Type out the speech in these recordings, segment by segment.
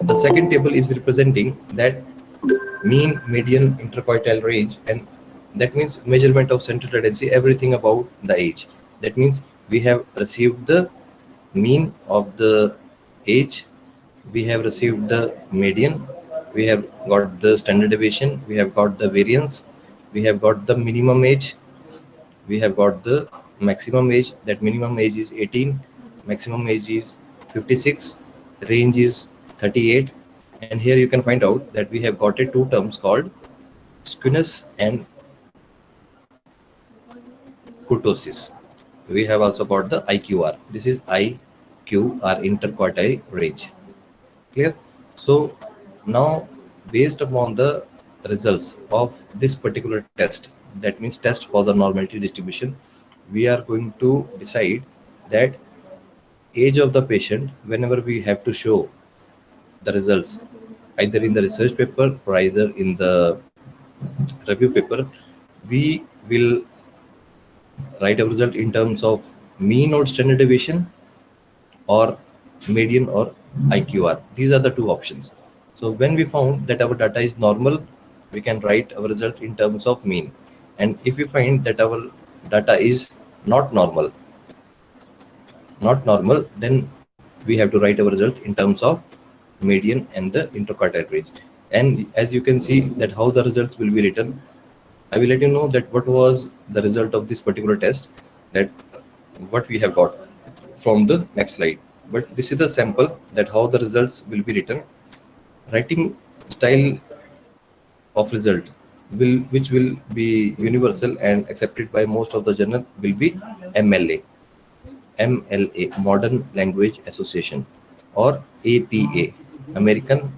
The second table is representing that mean, median, interquartile range, and that means measurement of central tendency, everything about the age. That means we have received the mean of the age, we have received the median, we have got the standard deviation, we have got the variance, we have got the minimum age, we have got the maximum age. That minimum age is 18, maximum age is 56, range is 38, and here you can find out that we have got a two terms called skewness and kurtosis. We have also got the IQR. This is IQR, interquartile range. Clear? So now, based upon the results of this particular test, that means test for the normality distribution, we are going to decide that age of the patient whenever we have to show the results, either in the research paper or either in the review paper, we will write a result in terms of mean or standard deviation or median or IQR. These are the two options. So when we found that our data is normal, we can write our result in terms of mean. And if we find that our data is not normal, then we have to write our result in terms of median and the interquartile range. And as you can see that how the results will be written, I will let you know that what was the result of this particular test, that what we have got from the next slide. But this is the sample that how the results will be written. Writing style of result which will be universal and accepted by most of the journal will be MLA, Modern Language Association, or APA, American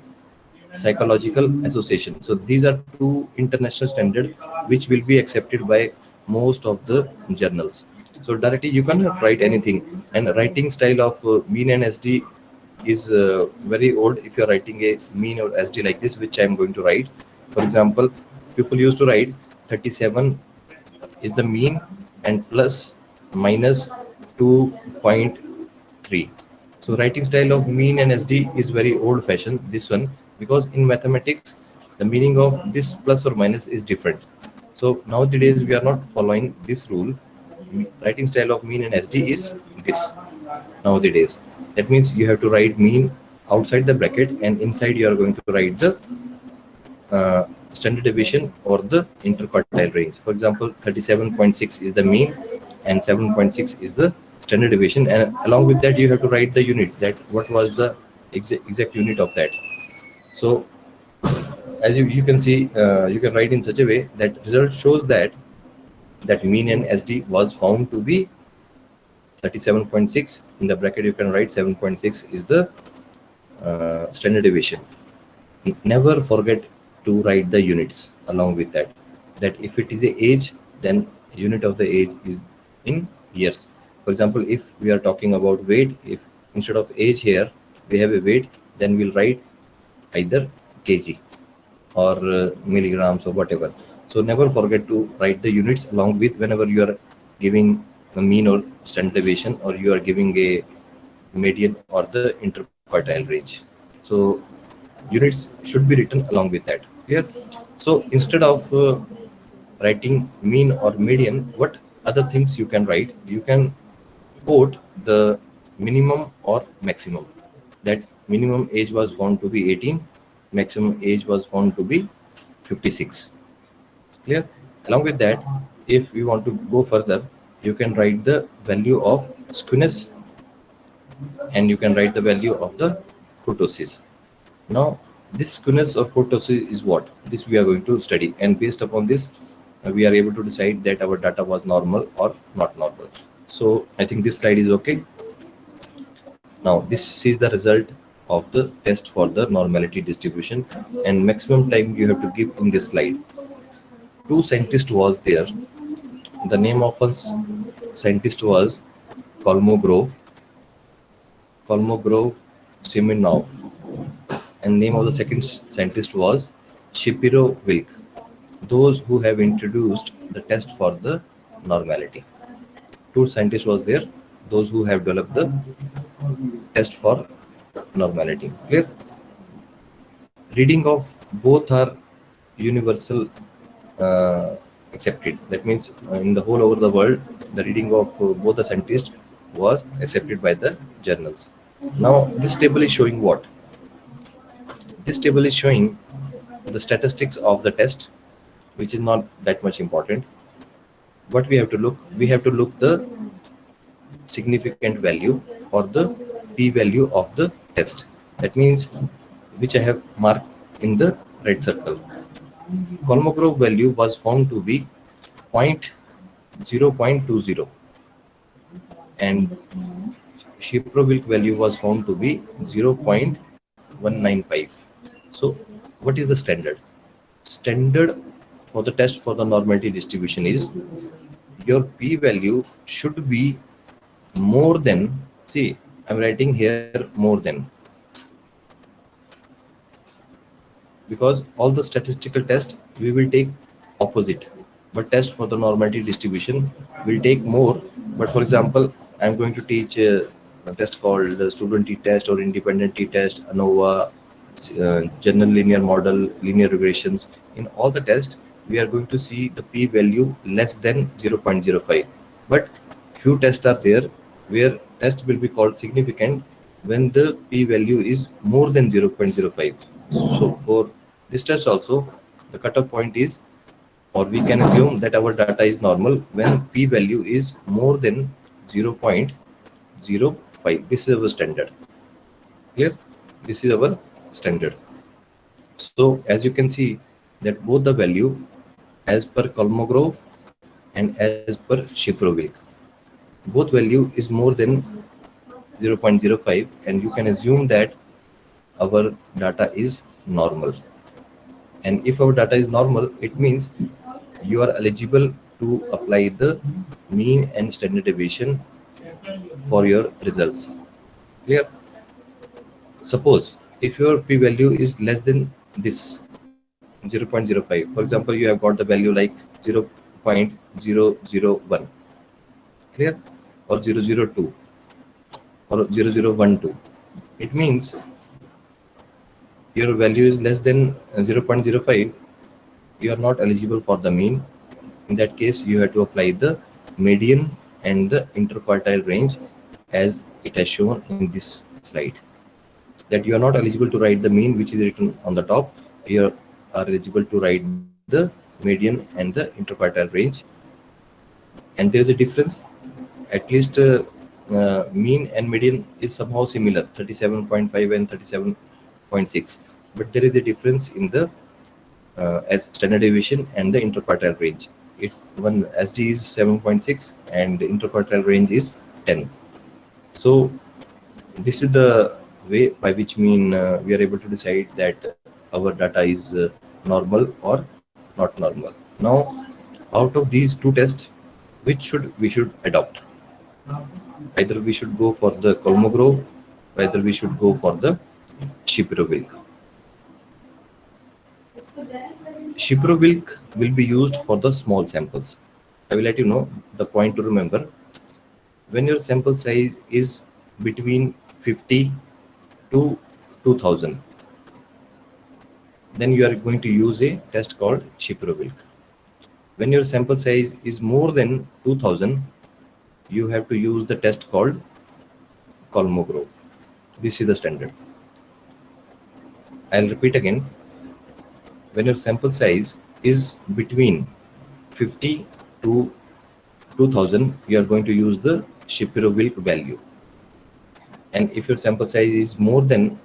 Psychological Association. So these are two international standards which will be accepted by most of the journals. So directly you cannot write anything, and writing style of mean and SD is very old. If you're writing a mean or SD like this, which I'm going to write, for example, people used to write 37 is the mean and plus minus 2.3. So writing style of mean and SD is very old fashioned, this one, because in mathematics the meaning of this plus or minus is different. So nowadays we are not following this rule. Writing style of mean and SD is this nowadays. That means you have to write mean outside the bracket, and inside you are going to write the standard deviation or the interquartile range. For example, 37.6 is the mean and 7.6 is the standard deviation, and along with that you have to write the unit, that what was the exact unit of that. So as you can see, you can write in such a way that result shows that mean and SD was found to be 37.6. In the bracket you can write 7.6 is the standard deviation. Never forget to write the units along with that. That if it is a age, then unit of the age is in years. For example, if we are talking about weight, if instead of age here we have a weight, then we'll write either kg or milligrams or whatever. So never forget to write the units along with whenever you are giving a mean or standard deviation, or you are giving a median or the interquartile range. So units should be written along with that. Clear? So instead of writing mean or median, what other things you can write? You can quote the minimum or maximum. That minimum age was found to be 18, maximum age was found to be 56. Clear? Along with that, if you want to go further, you can write the value of skewness and you can write the value of the kurtosis. Now, this skewness or kurtosis is what? This we are going to study, and based upon this, we are able to decide that our data was normal or not normal. So I think this slide is okay. Now, this is the result of the test for the normality distribution, and maximum time you have to give in this slide. Two scientists was there. The name of us scientist was Kolmogorov Simonov, and name of the second scientist was Shapiro Wilk. Those who have introduced the test for the normality. Two scientists was there, those who have developed the test for normality. Clear? Reading of both are universal accepted. That means in the whole over the world, the reading of both the scientists was accepted by the journals. Now this table is showing what? This table is showing the statistics of the test, which is not that much important. What we have to look? We have to look the significant value or the p-value of the test. That means which I have marked in the red circle. Kolmogorov value was found to be 0.20 and Shiprovich value was found to be 0.195. So what is the standard? Standard for the test for the normality distribution is your p-value should be more than, see, I'm writing here more than, because all the statistical tests we will take opposite, but test for the normality distribution will take more. But for example, I'm going to teach a test called the student t-test or independent t-test, ANOVA, general linear model, linear regressions. In all the tests we are going to see the p-value less than 0.05, but few tests are there where test will be called significant when the p-value is more than 0.05. So for this test also, the cutoff point is, or we can assume that our data is normal when p-value is more than 0.05. This is our standard. Clear? This is our standard. So as you can see that both the value as per Kolmogorov and as per Shiprovich, both value is more than 0.05, and you can assume that our data is normal. And if our data is normal, it means you are eligible to apply the mean and standard deviation for your results. Clear? Suppose if your p-value is less than this 0.05, for example, you have got the value like 0.001, clear, or 002 or 0012, it means your value is less than 0.05, you are not eligible for the mean. In that case, you have to apply the median and the interquartile range as it has shown in this slide. That you are not eligible to write the mean, which is written on the top. You are eligible to write the median and the interquartile range. And there is a difference. At least mean and median is somehow similar, 37.5 and 37.6. But there is a difference in the as standard deviation and the interquartile range. It's one SD is 7.6 and the interquartile range is 10. So this is the way by which we are able to decide that our data is normal or not normal. Now, out of these two tests, which we should adopt? Either we should go for the Kolmogorov, or either we should go for the Shiprovich. Shiprovich will be used for the small samples. I will let you know the point to remember. When your sample size is between 50 to 2000, then you are going to use a test called Shiprovich. When your sample size is more than 2000, you have to use the test called Kolmogorov. This is the standard. I'll repeat again. When your sample size is between 50 to 2000, you are going to use the Shiprovich value. And if your sample size is more than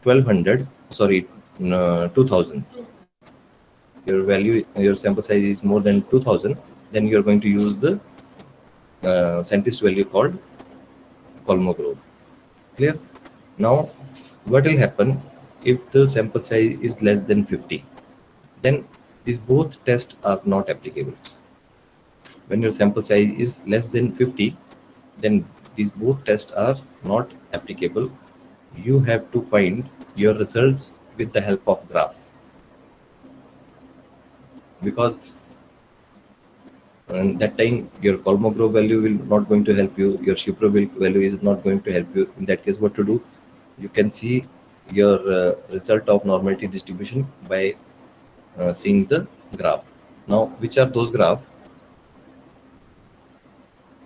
2000, your sample size is more than 2000, then you are going to use the scientist value called Kolmogorov. Clear? Now, what will happen if the sample size is less than 50? Then these both tests are not applicable. When your sample size is less than 50, then these both tests are not applicable. You have to find your results with the help of graph, because that time your Kolmogorov value will not going to help you, your Shiprovich value is not going to help you. In that case, what to do? You can see your result of normality distribution by seeing the graph. Now, which are those graph?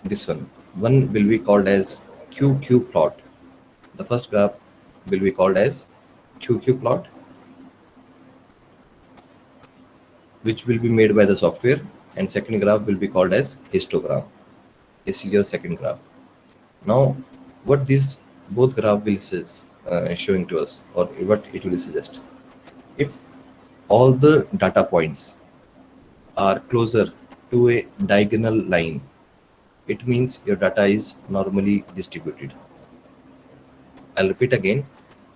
This one will be called as QQ plot. The first graph will be called as QQ plot, which will be made by the software, and second graph will be called as histogram. This is your second graph. Now, what these both graph will showing to us, or what it will suggest, if all the data points are closer to a diagonal line, it means your data is normally distributed. I'll repeat again.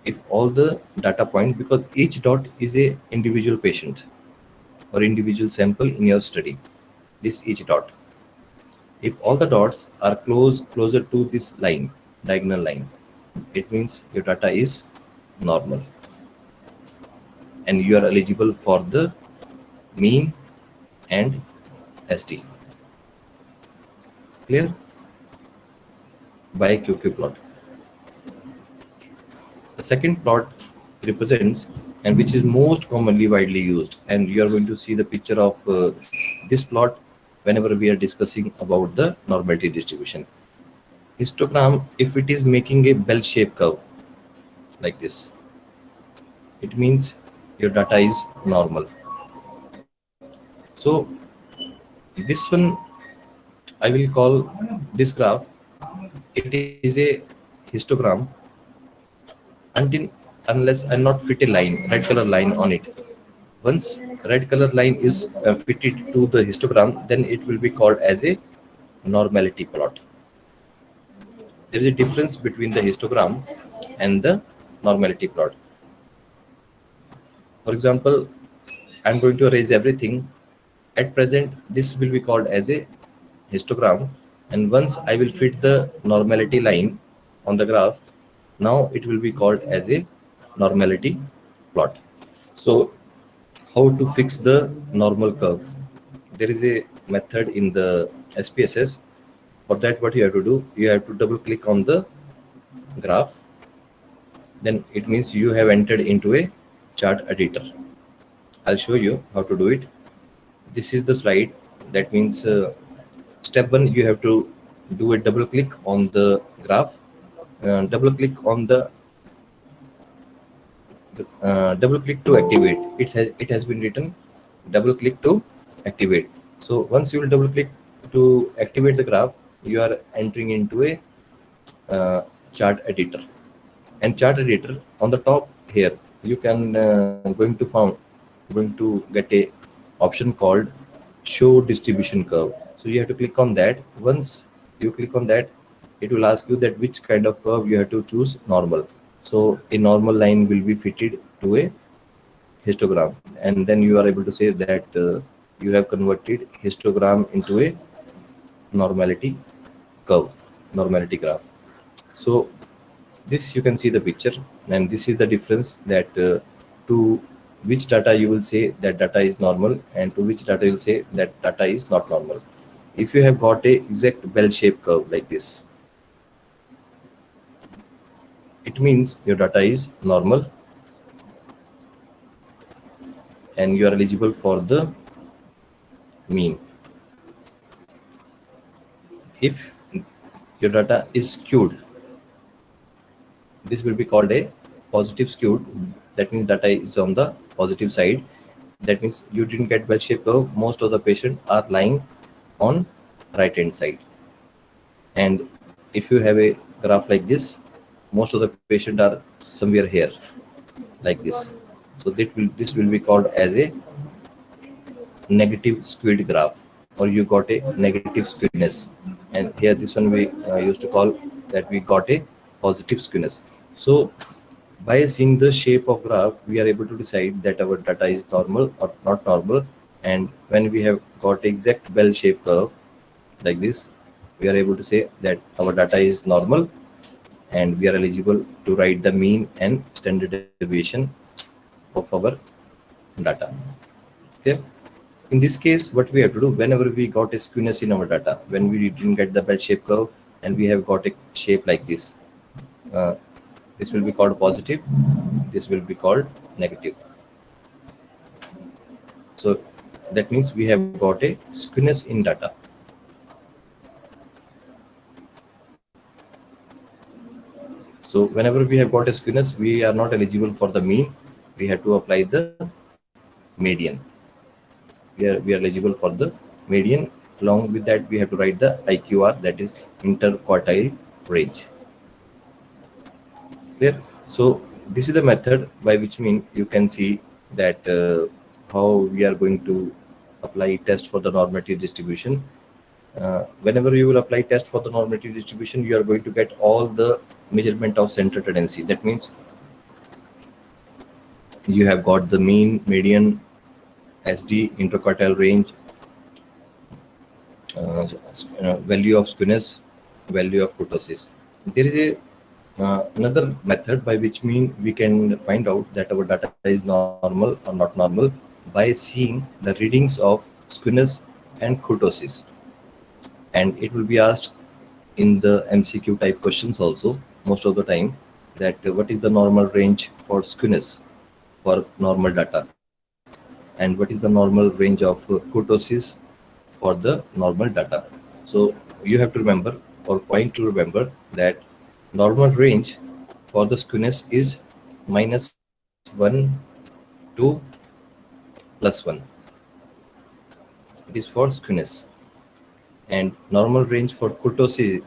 If all the data points, because each dot is a individual patient or individual sample in your study, this each dot, if all the dots are closer to this line, diagonal line, it means your data is normal and you are eligible for the mean and SD. Clear? By QQ plot. The second plot represents, and which is most commonly widely used, and you are going to see the picture of this plot whenever we are discussing about the normality distribution. Histogram, if it is making a bell-shaped curve like this, it means your data is normal. So this one, I will call this graph, it is a histogram until unless I not fit a line, red color line on it. Once red color line is fitted to the histogram, then it will be called as a normality plot. There is a difference between the histogram and the normality plot. For example, I'm going to erase everything. At present, this will be called as a histogram, and once I will fit the normality line on the graph, now it will be called as a normality plot. So how to fix the normal curve? There is a method in the SPSS. For that, what you have to do, you have to double click on the graph, then it means you have entered into a chart editor. I'll show you how to do it. This is the slide. That means step one, you have to do a double click on the graph, double click on the double click to activate. It has been written double click to activate. So once you will double click to activate the graph, you are entering into a chart editor. And chart editor, on the top here, you can going to get a option called show distribution curve. So you have to click on that. Once you click on that, it will ask you that which kind of curve you have to choose. Normal. So a normal line will be fitted to a histogram, and then you are able to say that you have converted histogram into a normality curve, normality graph. So this you can see the picture, and this is the difference that to which data you will say that data is normal and to which data you will say that data is not normal. If you have got a exact bell-shaped curve like this, it means your data is normal and you are eligible for the mean. If your data is skewed, this will be called a positive skewed. That means data is on the positive side. That means you didn't get bell-shaped curve. Most of the patients are lying on right hand side. And if you have a graph like this, most of the patients are somewhere here like this. So this will be called as a negative skewed graph, or you got a negative skewness. And here this one we used to call that we got a positive skewness. So by seeing the shape of graph, we are able to decide that our data is normal or not normal. And when we have got exact bell-shaped curve like this, we are able to say that our data is normal and we are eligible to write the mean and standard deviation of our data. Okay. In this case, what we have to do, whenever we got a skewness in our data, when we didn't get the bell-shaped curve and we have got a shape like this, This will be called positive. This will be called negative. So that means we have got a skewness in data. So whenever we have got a skewness, we are not eligible for the mean. We have to apply the median. We are eligible for the median. Along with that, we have to write the IQR, that is interquartile range. Clear? So this is the method by which mean you can see that how we are going to apply test for the normative distribution. Whenever you will apply test for the normative distribution, you are going to get all the measurement of center tendency. That means you have got the mean, median, SD, interquartile range, value of skewness, value of kurtosis. There is a another method by which mean we can find out that our data is normal or not normal by seeing the readings of skewness and kurtosis. And it will be asked in the MCQ type questions also most of the time, that what is the normal range for skewness for normal data, and what is the normal range of kurtosis for the normal data. So you have to remember, or point to remember, that normal range for the skewness is -1 to +1. It is for skewness. And normal range for kurtosis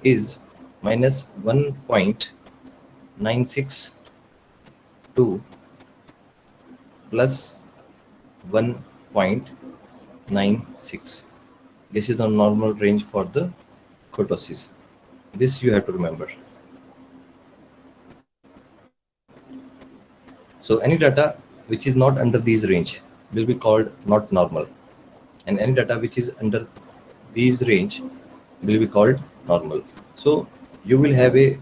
is -1.96 to +1.96. This is the normal range for the kurtosis. This you have to remember. So any data which is not under these range will be called not normal, and any data which is under these range will be called normal. So you will have a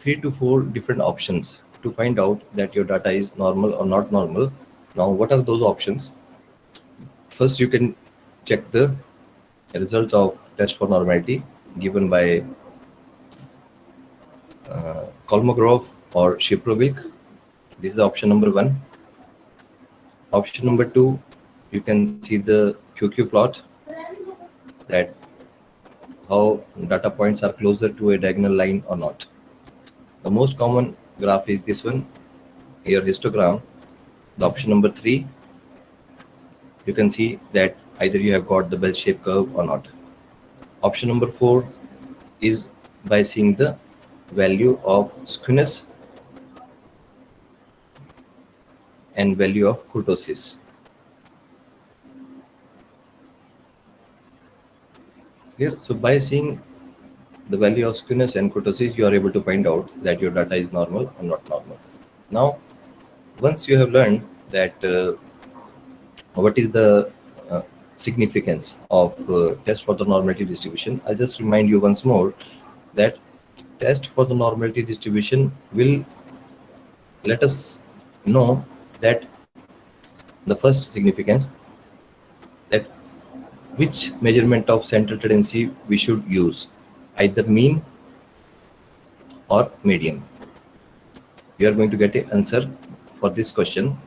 3 to 4 different options to find out that your data is normal or not normal. Now, what are those options? First, you can check the results of test for normality given by Kolmogorov or Shiprovic. This is option number 1. Option number 2, you can see the QQ plot, that how data points are closer to a diagonal line or not. The most common graph is this one, your histogram. The option number 3, you can see that either you have got the bell-shaped curve or not. Option number 4 is by seeing the value of skewness and value of kurtosis. Clear? So by seeing the value of skewness and kurtosis, you are able to find out that your data is normal or not normal. Now, once you have learned that what is the significance of test for the normality distribution, I'll just remind you once more that test for the normality distribution will let us know that the first significance, that which measurement of central tendency we should use, either mean or median. You are going to get an answer for this question,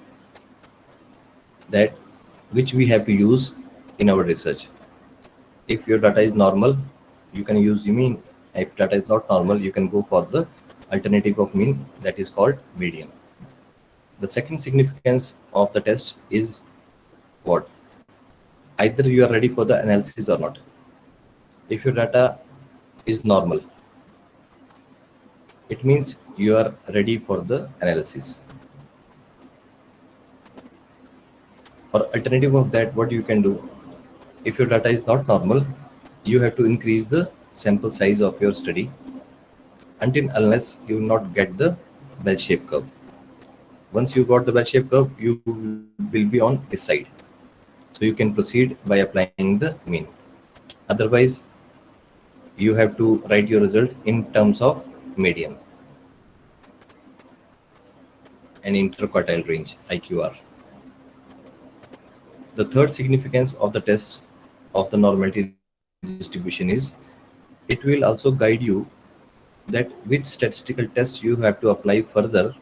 that which we have to use in our research. If your data is normal, you can use the mean. If data is not normal, you can go for the alternative of mean, that is called median. The second significance of the test is what? Either you are ready for the analysis or not. If your data is normal, it means you are ready for the analysis. Or alternative of that, what you can do, if your data is not normal, you have to increase the sample size of your study until unless you will not get the bell-shaped curve. Once you got the bell-shaped curve, you will be on this side. So you can proceed by applying the mean. Otherwise, you have to write your result in terms of median and interquartile range, IQR. The third significance of the test of the normality distribution is it will also guide you that which statistical test you have to apply further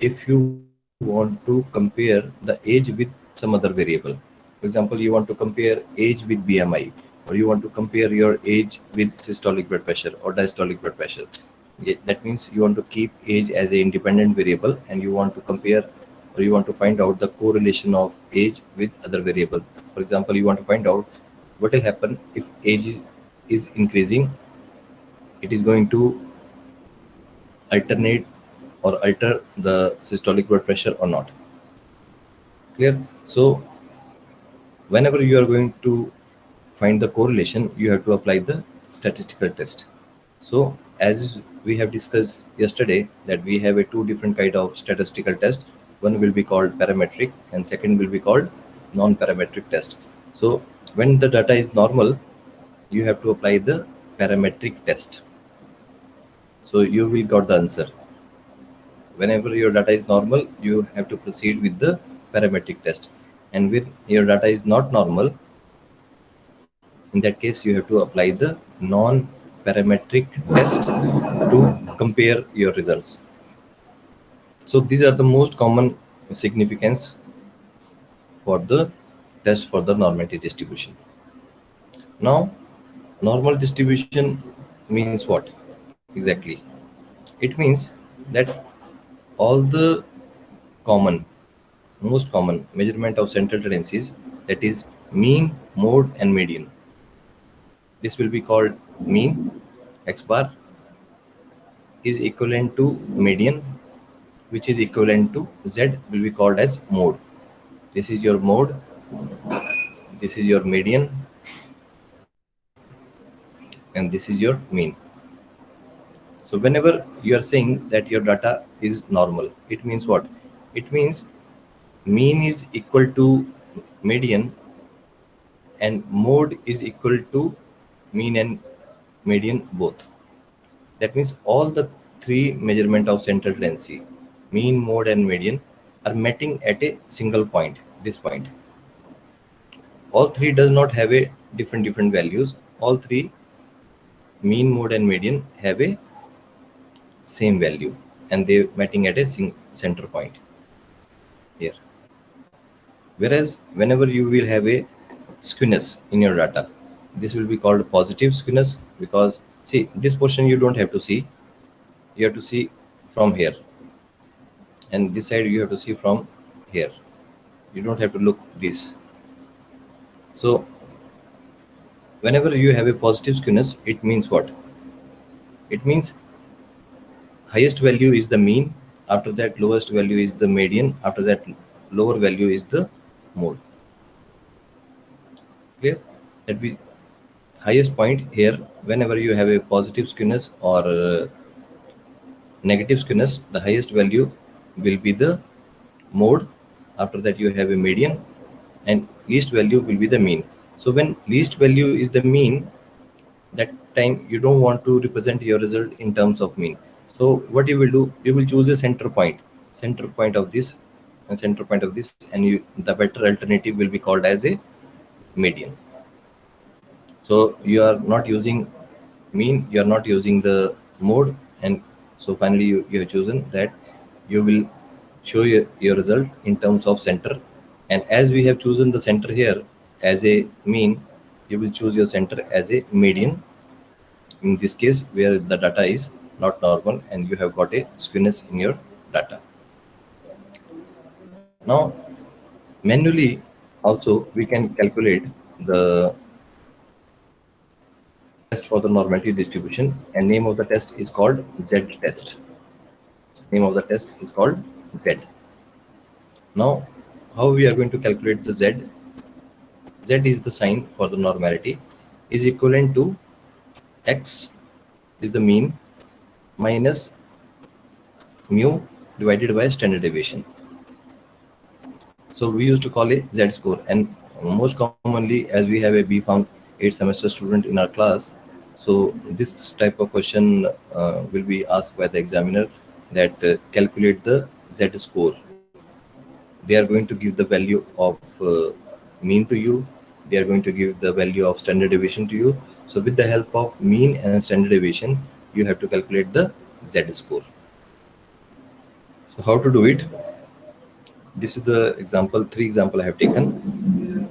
if you want to compare the age with some other variable. For example, you want to compare age with BMI, or you want to compare your age with systolic blood pressure or diastolic blood pressure. That means you want to keep age as an independent variable, and you want to compare, or you want to find out the correlation of age with other variable. For example, you want to find out what will happen if age is increasing. It is going to alternate or alter the systolic blood pressure or not. Clear? So whenever you are going to find the correlation, you have to apply the statistical test. So as we have discussed yesterday, that we have a two different kind of statistical test. One will be called parametric and second will be called non-parametric test. So when the data is normal, you have to apply the parametric test. So you will got the answer. Whenever your data is normal, you have to proceed with the parametric test, and when your data is not normal, in that case you have to apply the non-parametric test to compare your results. So these are the most common significance for the test for the normality distribution. Now, normal distribution means what exactly? It means that all the common, most common measurement of central tendencies, that is mean, mode, and median. This will be called mean. X bar is equivalent to median, which is equivalent to Z will be called as mode. This is your mode, this is your median, and this is your mean. So whenever you are saying that your data is normal, it means what? It means mean is equal to median and mode is equal to mean and median both. That means all the three measurement of central tendency, mean, mode, and median, are meeting at a single point, this point. All three does not have a different values. All three, mean, mode, and median, have a same value, and they meeting at a center point here. Whereas whenever you will have a skewness in your data, this will be called positive skewness, because see, this portion you don't have to see, you have to see from here, and this side you have to see from here. You don't have to look this. So whenever you have a positive skewness, it means what? It means highest value is the mean, after that lowest value is the median, after that lower value is the mode. Clear? That be highest point here. Whenever you have a positive skewness or negative skewness, the highest value will be the mode, after that you have a median, and least value will be the mean. So when least value is the mean, that time you don't want to represent your result in terms of mean. So what you will do, you will choose a center point of this and center point of this, and you, the better alternative will be called as a median. So you are not using mean, you are not using the mode, and so finally you have chosen that you will show your result in terms of center. And as we have chosen the center here as a mean, you will choose your center as a median, in this case where the data is not normal and you have got a skewness in your data. Now manually also we can calculate the test for the normality distribution, and name of the test is called Z test. Name of the test is called Z. Now how we are going to calculate the Z? Z is the sign for the normality, is equivalent to X is the mean minus mu divided by standard deviation. So we used to call it Z score, and most commonly, as we have a B.Pharm 8 semester student in our class, so this type of question will be asked by the examiner, that calculate the Z score. They are going to give the value of mean to you. They are going to give the value of standard deviation to you. So with the help of mean and standard deviation, you have to calculate the Z score. So how to do it? This is the example, 3 example I have taken.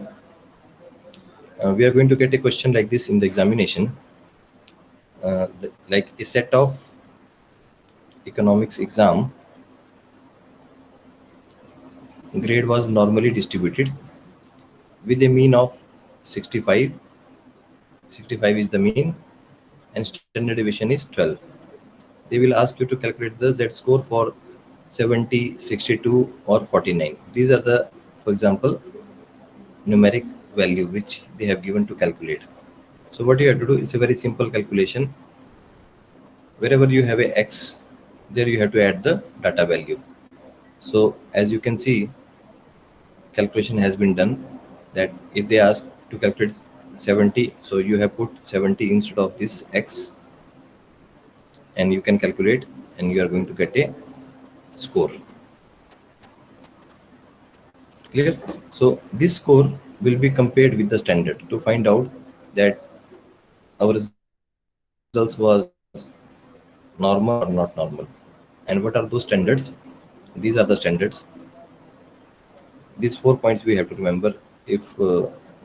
We are going to get a question like this in the examination, like a set of economics exam. Grade was normally distributed with a mean of 65. 65 is the mean, and standard deviation is 12. They will ask you to calculate the Z score for 70, 62, or 49. These are the, for example, numeric value which they have given to calculate. So what you have to do is a very simple calculation. Wherever you have a x, there you have to add the data value. So as you can see, calculation has been done, that if they ask to calculate 70, so you have put 70 instead of this x, and you can calculate, and you are going to get a score. Clear? So this score will be compared with the standard to find out that our results was normal or not normal. And what are those standards? These are the standards. These 4 points we have to remember. If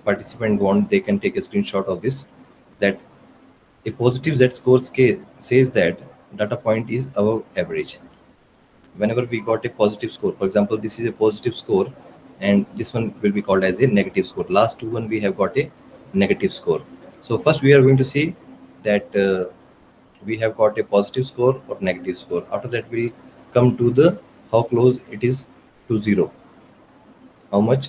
participant want, they can take a screenshot of this, that a positive Z score says that data point is above average. Whenever we got a positive score, for example, this is a positive score, and this one will be called as a negative score. Last two one we have got a negative score. So first we are going to see that we have got a positive score or negative score. After that we'll come to the how close it is to zero, how much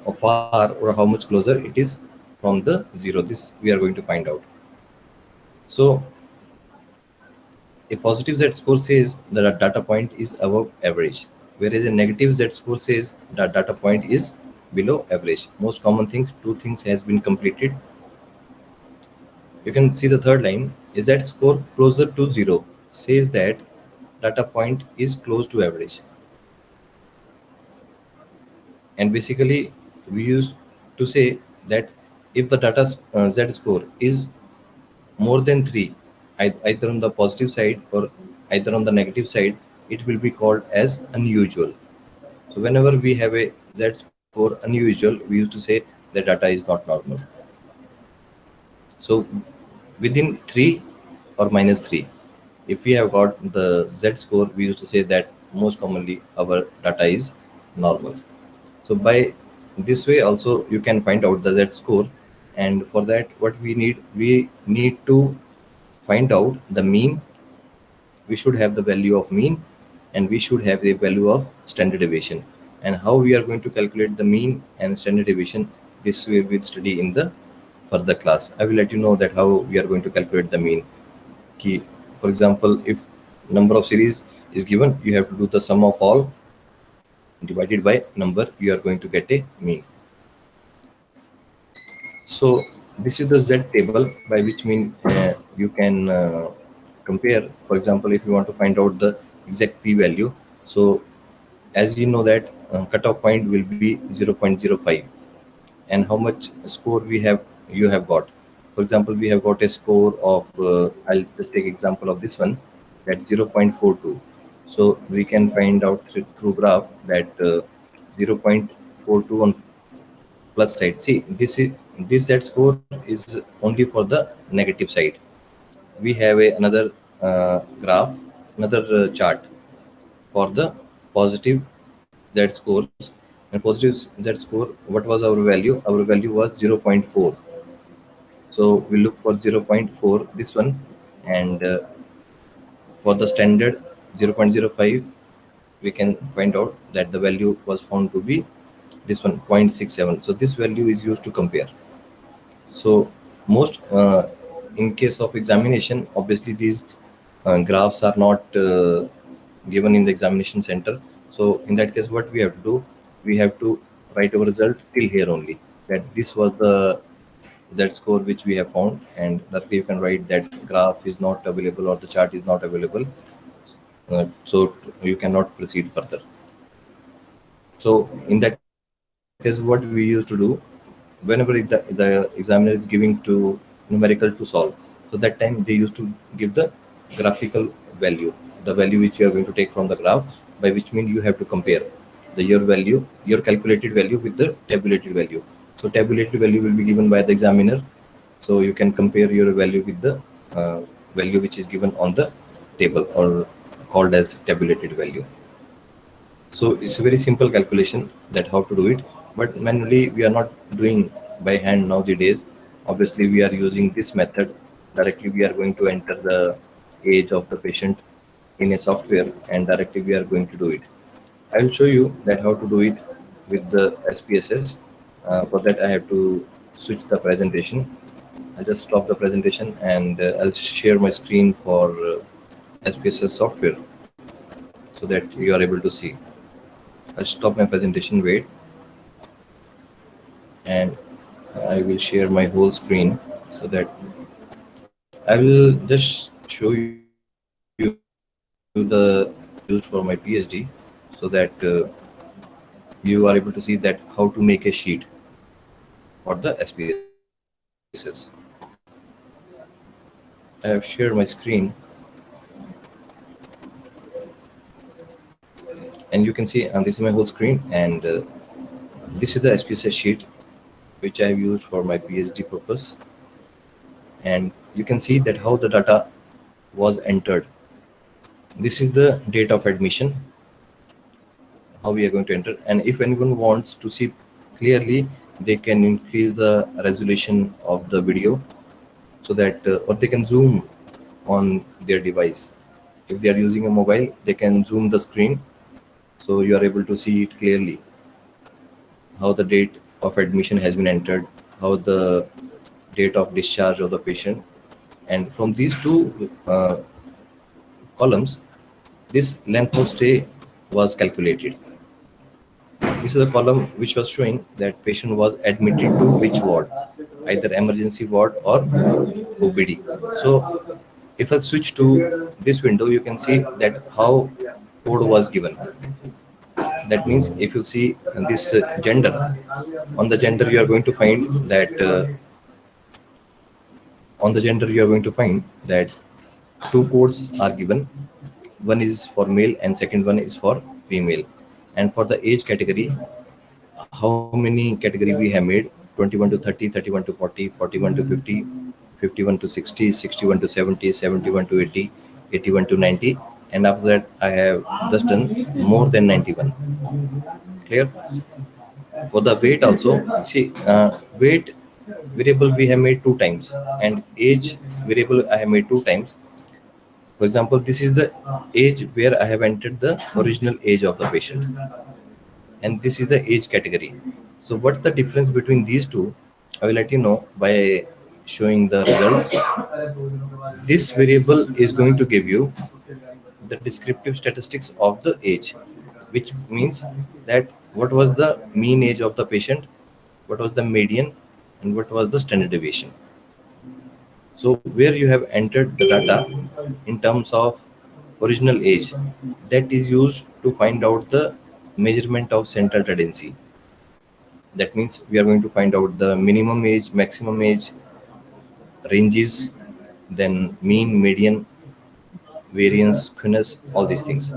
of far or how much closer it is from the zero. This we are going to find out. So a positive Z score says that a data point is above average, whereas a negative Z score says that data point is below average. Most common things, two things has been completed. You can see the third line. A Z score closer to zero says that data point is close to average. And basically we used to say that if the data Z score is more than 3, either on the positive side or either on the negative side, it will be called as unusual. So whenever we have a Z score unusual, we used to say the data is not normal. So within 3 or minus 3, if we have got the Z score, we used to say that most commonly our data is normal. So by this way also you can find out the Z score, and for that what we need to find out the mean. We should have the value of mean, and we should have the value of standard deviation. And how we are going to calculate the mean and standard deviation, this we will study in the further class. I will let you know that how we are going to calculate the mean. Key, for example, if number of series is given, you have to do the sum of all divided by number, you are going to get a mean. So this is the Z table, by which mean you can compare. For example, if you want to find out the exact p value, so as you know that cutoff point will be 0.05, and how much score you have got. For example, we have got a score of I'll just take example of this one, that 0.42. So we can find out through graph that 0.42 on plus side. See, this Z score is only for the negative side. We have another graph, another chart for the positive Z scores. And positive Z score, what was our value? Our value was 0.4. So we look for 0.4, this one, and for the standard 0.05, we can find out that the value was found to be this one, 0.67. So this value is used to compare. So most in case of examination, obviously these graphs are not given in the examination center. So in that case, what we have to do, we have to write our result till here only, that this was the Z score which we have found, and directly you can write that graph is not available or the chart is not available. So you cannot proceed further. So in that case, what we used to do, whenever the examiner is giving to numerical to solve, so that time they used to give the graphical value, the value which you are going to take from the graph, by which mean you have to compare the your value, your calculated value with the tabulated value. So tabulated value will be given by the examiner, so you can compare your value with the uh, value which is given on the table or called as tabulated value. So it's a very simple calculation that how to do it, but manually we are not doing by hand nowadays. Obviously, we are using this method. Directly, we are going to enter the age of the patient in a software, and directly we are going to do it. I will show you that how to do it with the SPSS. For that, I have to switch the presentation. I'll just stop the presentation and I'll share my screen for SPSS software so that you are able to see. I'll stop my presentation, wait, and I will share my whole screen so that I will just show you the used for my PhD so that you are able to see that how to make a sheet for the SPSS. I have shared my screen and you can see this is my whole screen, and this is the SPSS sheet which I have used for my PhD purpose. And you can see that how the data was entered. This is the date of admission, how we are going to enter. And if anyone wants to see clearly, they can increase the resolution of the video so that or they can zoom on their device. If they are using a mobile, they can zoom the screen so you are able to see it clearly, how the date of admission has been entered, how the date of discharge of the patient. And from these two columns, this length of stay was calculated. This is a column which was showing that patient was admitted to which ward, either emergency ward or OPD. So if I switch to this window, you can see that how code was given. That means if you see this gender, on the gender you are going to find that two codes are given. One is for male and second one is for female. And for the age category, how many category we have made: 21 to 30, 31 to 40, 41 to 50, 51 to 60, 61 to 70, 71 to 80, 81 to 90. And after that, I have just done more than 91. Clear? For the weight also, see, weight variable we have made two times, and age variable I have made two times. For example, this is the age where I have entered the original age of the patient, and this is the age category. So what's the difference between these two? I will let you know by showing the results. This variable is going to give you the descriptive statistics of the age, which means that what was the mean age of the patient, what was the median, and what was the standard deviation. So where you have entered the data in terms of original age, that is used to find out the measurement of central tendency. That means we are going to find out the minimum age, maximum age, ranges, then mean, median, variance, skewness, all these things.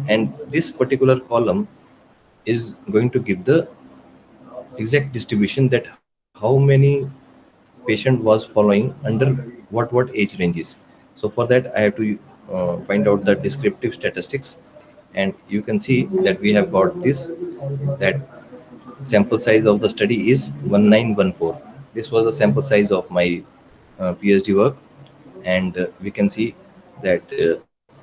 And this particular column is going to give the exact distribution that how many patient was following under what age ranges. So for that I have to find out the descriptive statistics, and you can see that we have got this, that sample size of the study is 1914. This was the sample size of my PhD work, and we can see that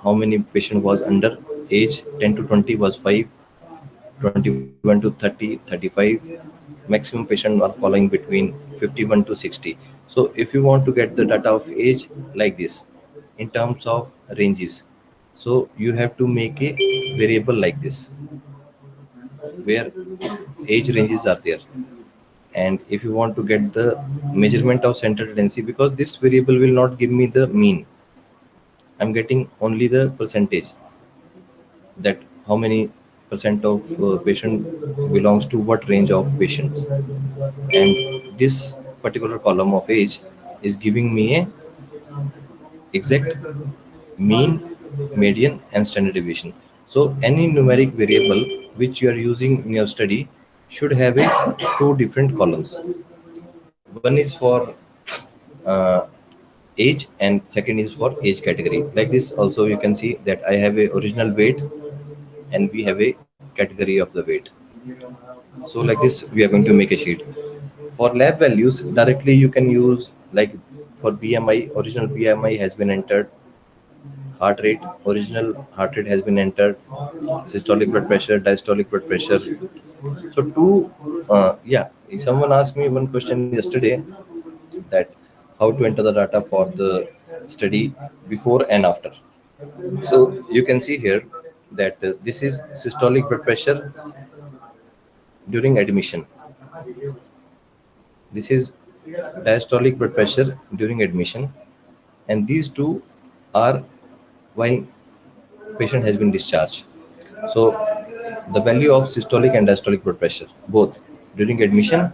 how many patient was under age 10 to 20 was 5, 21 to 30, 35. Maximum patient are following between 51 to 60. So if you want to get the data of age like this in terms of ranges, so you have to make a variable like this where age ranges are there. And if you want to get the measurement of central tendency, because this variable will not give me the mean, I'm getting only the percentage, that how many percent of patient belongs to what range of patients. And this particular column of age is giving me a exact, mean, median, and standard deviation. So any numeric variable which you are using in your study should have a two different columns. One is for uh, age and second is for age category. Like this also you can see that I have a original weight and we have a category of the weight. So like this we are going to make a sheet. For lab values directly you can use, like for BMI, original BMI has been entered, heart rate, original heart rate has been entered, systolic blood pressure, diastolic blood pressure. So two, yeah, someone asked me one question yesterday that how to enter the data for the study before and after. So you can see here that this is systolic blood pressure during admission. This is diastolic blood pressure during admission, and these two are when patient has been discharged. So the value of systolic and diastolic blood pressure both during admission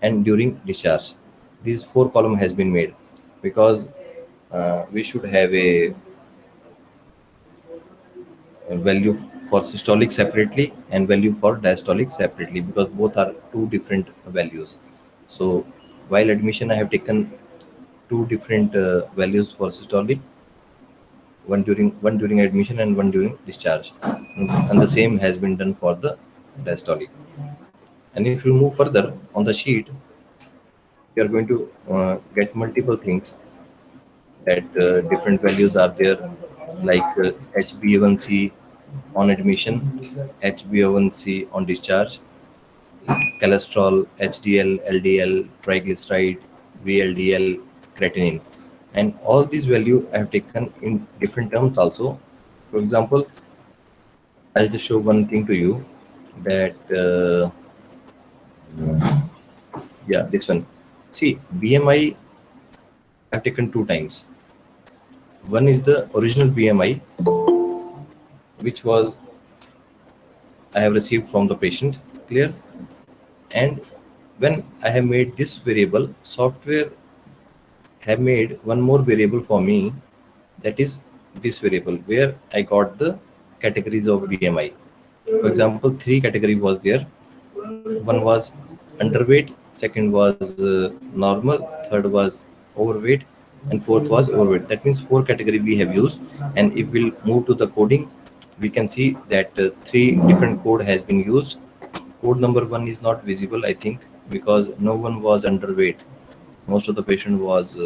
and during discharge. These four column has been made because we should have a value for systolic separately and value for diastolic separately because both are two different values. So while admission I have taken two different values for systolic, one during admission and one during discharge, and the same has been done for the diastolic. And if you move further on the sheet, you are going to get multiple things that different values are there, like HbA1c on admission, HbA1c on discharge, cholesterol, HDL, LDL, triglyceride, VLDL, creatinine, and all these value I have taken in different terms also. For example, I'll just show one thing to you that yeah, this one. See, BMI I've taken two times. One is the original BMI, which was I have received from the patient, clear. And when I have made this variable, software have made one more variable for me, that is this variable where I got the categories of BMI. For example, three category was there. One was underweight, second was normal, third was overweight, and fourth was overweight. That means four category we have used. And if we'll move to the coding, we can see that three different code has been used. Code number one is not visible, I think, because no one was underweight. Most of the patient was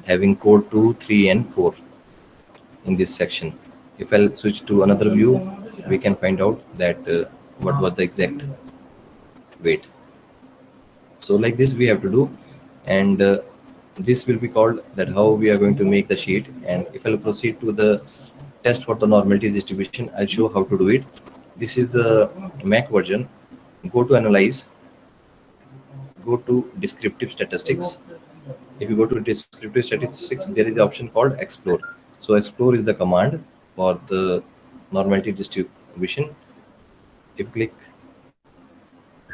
having code 2, 3, and 4 in this section. If I'll switch to another view, we can find out that what was the exact weight. So like this we have to do, and this will be called that how we are going to make the sheet. And if I'll proceed to the test for the normality distribution, I'll show how to do it. This is the Mac version. Go to analyze, go to descriptive statistics. If you go to descriptive statistics, there is the option called explore. So explore is the command for the normality distribution. If you click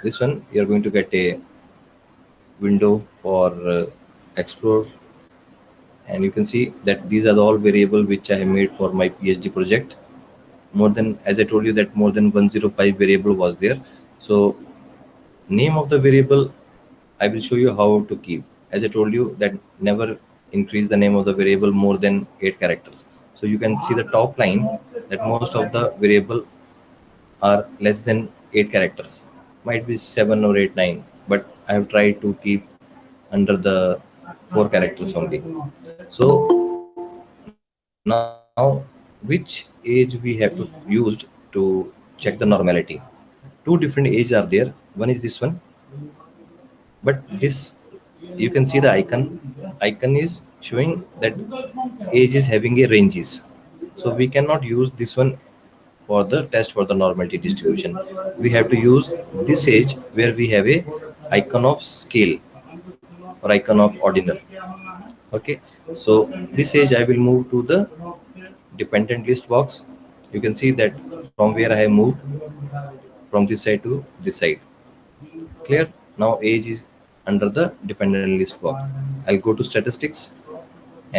this one, you are going to get a window for explore, and you can see that these are the all variable which I have made for my PhD project. More than, as I told you, that more than 105 variable was there. So name of the variable I will show you how to keep. As I told you that never increase the name of the variable more than 8 characters. So you can see the top line that most of the variable are less than 8 characters. Might be 7 or 8, 9, but I have tried to keep under the 4 characters only. So now which age we have to used to check the normality? Two different age are there. One is this one, but this you can see the icon is showing that age is having a ranges. So we cannot use this one for the test for the normality distribution. We have to use this age where we have a icon of scale or icon of ordinal. Okay, so this age I will move to the dependent list box. You can see that from where I have moved from this side to this side. Clear. Now age is under the dependent list box. I'll go to statistics,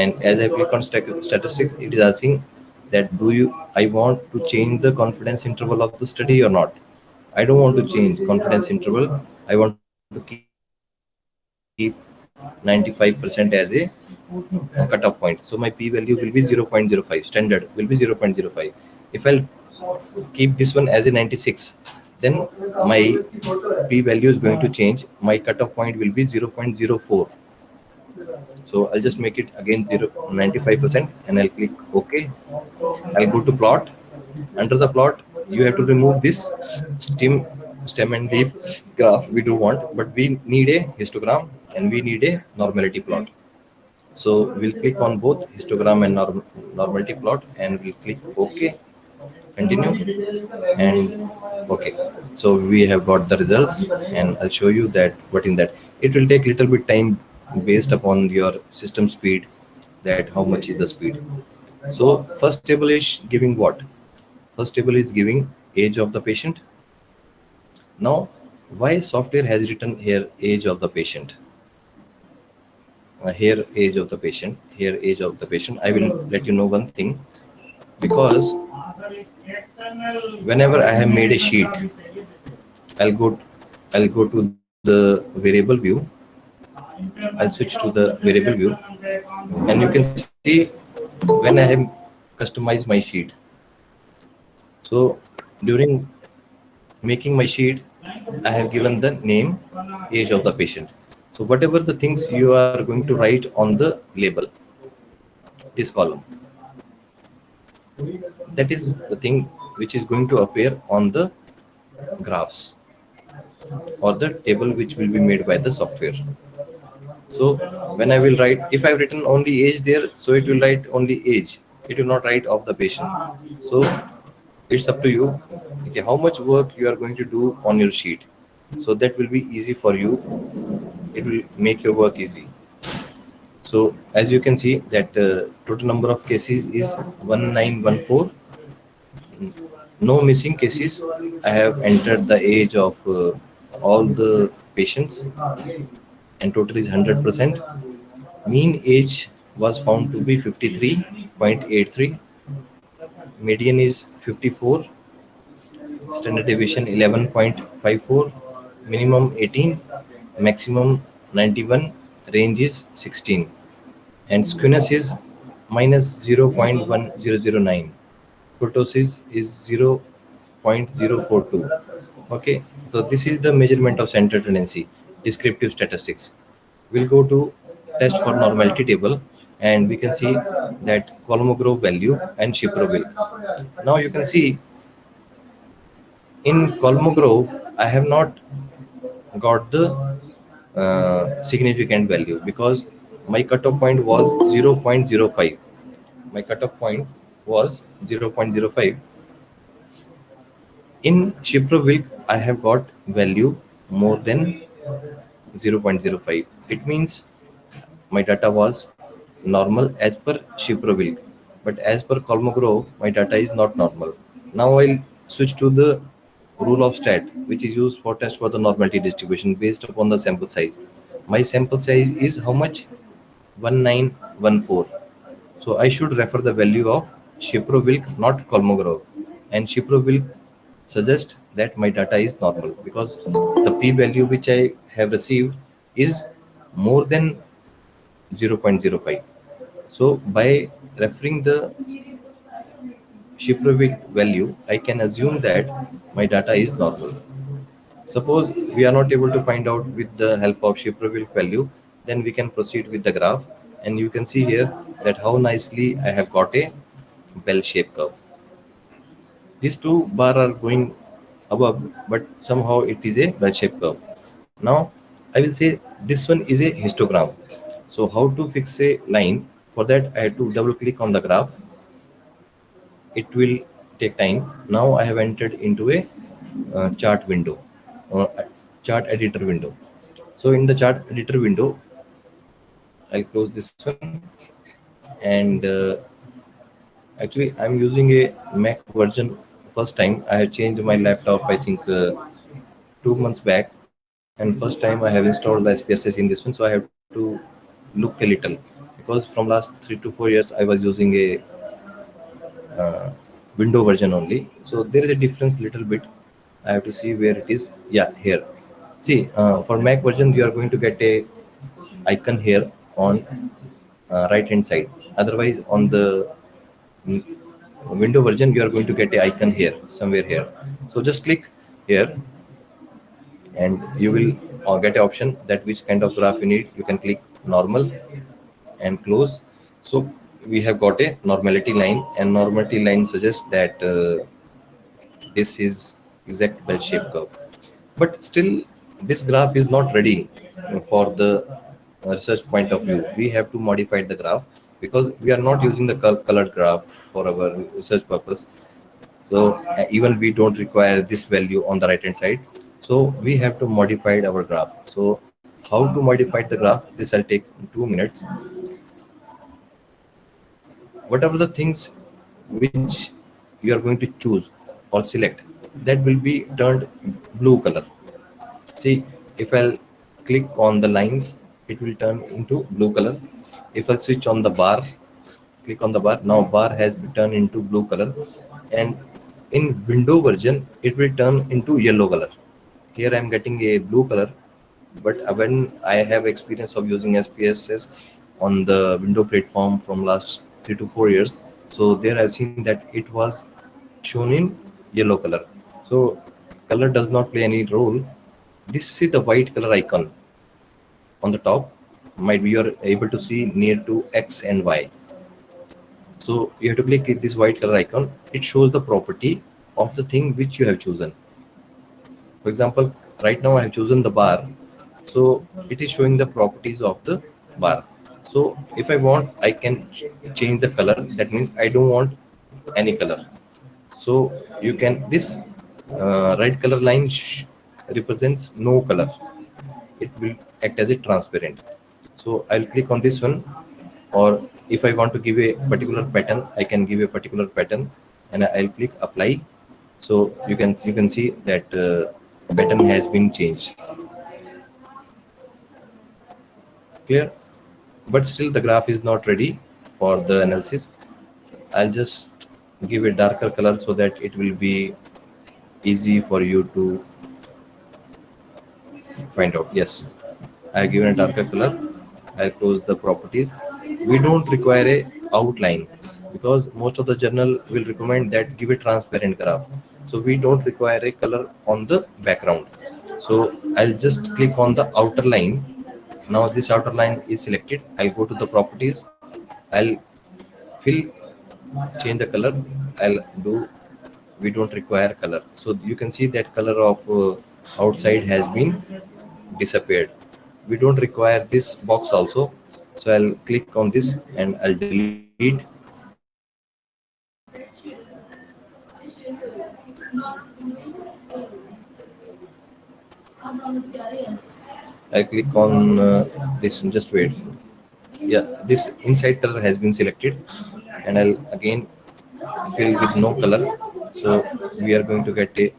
And as I click on statistics, it is asking that do you I want to change the confidence interval of the study or not. I don't want to change confidence interval. I want to keep 95% as a cutoff point. So my p value will be 0.05. Standard will be 0.05. If I'll keep this one as a 96, then my p value is going to change. My cutoff point will be 0.04. So I'll just make it again 95% and I'll click OK. I'll go to plot. Under the plot, you have to remove this stem and leaf graph we do want, but we need a histogram and we need a normality plot. So we'll click on both histogram and normality plot and we'll click OK, continue, and OK. So we have got the results and I'll show you that what in that. It will take little bit time based upon your system speed, that how much is the speed. So first table is giving what? First table is giving age of the patient. Now, why software has written here age of the patient? Here age of the patient, here age of the patient. I will let you know one thing, because whenever I have made a sheet, I'll go I'll go to the variable view. I'll switch to the variable view, and you can see when I have customized my sheet. So during making my sheet, I have given the name, age of the patient. So whatever the things you are going to write on the label, this column, that is the thing which is going to appear on the graphs or the table which will be made by the software. So when I will write, if I've written only age there, so it will write only age. It will not write of the patient. So it's up to you. Okay, how much work you are going to do on your sheet. So that will be easy for you. It will make your work easy. So as you can see that total number of cases is 1914. No missing cases. I have entered the age of all the patients and total is 100%. Mean age was found to be 53.83. Median is 54. Standard deviation 11.54. Minimum 18. Maximum 91. Range is 16. And skewness is minus 0.1009. Kurtosis is 0.042. Okay, so this is the measurement of center tendency, descriptive statistics. We'll go to test for normality table and we can see that Kolmogorov value and Shiprovic. Now you can see in Kolmogorov I have not got the significant value because my cutoff point was 0.05. My cutoff point was 0.05. In Shiprovic, I have got value more than 0.05. It means my data was normal as per Shiprovic, but as per Kolmogorov, my data is not normal. Now I'll switch to the rule of stat, which is used for test for the normality distribution based upon the sample size. My sample size is how much? 1914. So I should refer the value of Shiprovilk, not Kolmogorov. And Shiprovilk suggests that my data is normal because the p-value which I have received is more than 0.05. So by referring the Shiprovilk value, I can assume that my data is normal. Suppose we are not able to find out with the help of Shiprovilk value, then we can proceed with the graph. And you can see here that how nicely I have got a bell-shaped curve. These two bar are going above, but somehow it is a bell-shaped curve. Now I will say this one is a histogram. So how to fix a line? For that I have to double click on the graph. It will take time. Now I have entered into a chart window, chart editor window. So in the chart editor window, I'll close this one. And actually I'm using a Mac version. First time I have changed my laptop, I think 2 months back, and first time I have installed the SPSS in this one, so I have to look a little because because from last 3 to 4 years I was using a window version only, so there is a difference little bit. I have to see where it is. Yeah, here. See, for Mac version you are going to get a icon here on right hand side. Otherwise on the mm, window version you are going to get a icon here, somewhere here. So just click here and you will get an option that which kind of graph you need. You can click normal and close. So we have got a normality line, and normality line suggests that this is exact bell shaped curve. But still, this graph is not ready for the research point of view. We have to modify the graph because we are not using the colored graph for our research purpose. So even we don't require this value on the right hand side. So we have to modify our graph. So how to modify the graph? This will take 2 minutes. Whatever the things which you are going to choose or select, that will be turned blue color. See, if I'll click on the lines, it will turn into blue color. If I switch on the bar, click on the bar, now bar has been turned into blue color, and in window version it will turn into yellow color. Here I am getting a blue color, but when I have experience of using SPSS on the window platform from last 3 to 4 years, so there I've seen that it was shown in yellow color. So color does not play any role. This is the white color icon on the top. Might be you're able to see near to X and Y. So you have to click this white color icon. It shows the property of the thing which you have chosen. For example, right now I have chosen the bar, so it is showing the properties of the bar. So if I want, I can change the color. That means I don't want any color. So you can, this red color line represents no color. It will act as a transparent. So I'll click on this one, or if I want to give a particular pattern, I can give a particular pattern, and I'll click apply. So you can see that pattern has been changed. Clear? But still the graph is not ready for the analysis. I'll just give a darker color so that it will be easy for you to find out. Yes, I've given a darker color. I'll close the properties. We don't require a outline because most of the journal will recommend that give a transparent graph. So we don't require a color on the background. So I'll just click on the outer line. Now this outer line is selected. I'll go to the properties. I'll fill, change the color. I'll do, we don't require color. So you can see that color of outside has been disappeared. We don't require this box also. So I'll click on this and I'll delete. I click on this one. Just wait. Yeah, this inside color has been selected, and I'll again fill with no color. So we are going to get a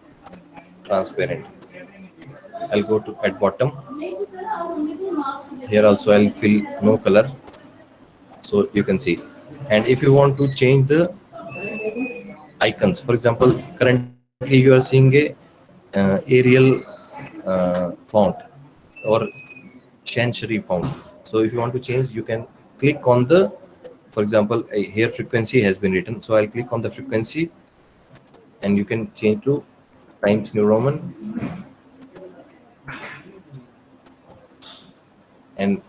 transparent. I'll go to at bottom. Here also I'll fill no color, so you can see. And if you want to change the icons, for example, currently you are seeing a Arial font or Chancery font. So if you want to change, you can click on the, for example, here frequency has been written. So I'll click on the frequency, and you can change to Times New Roman, and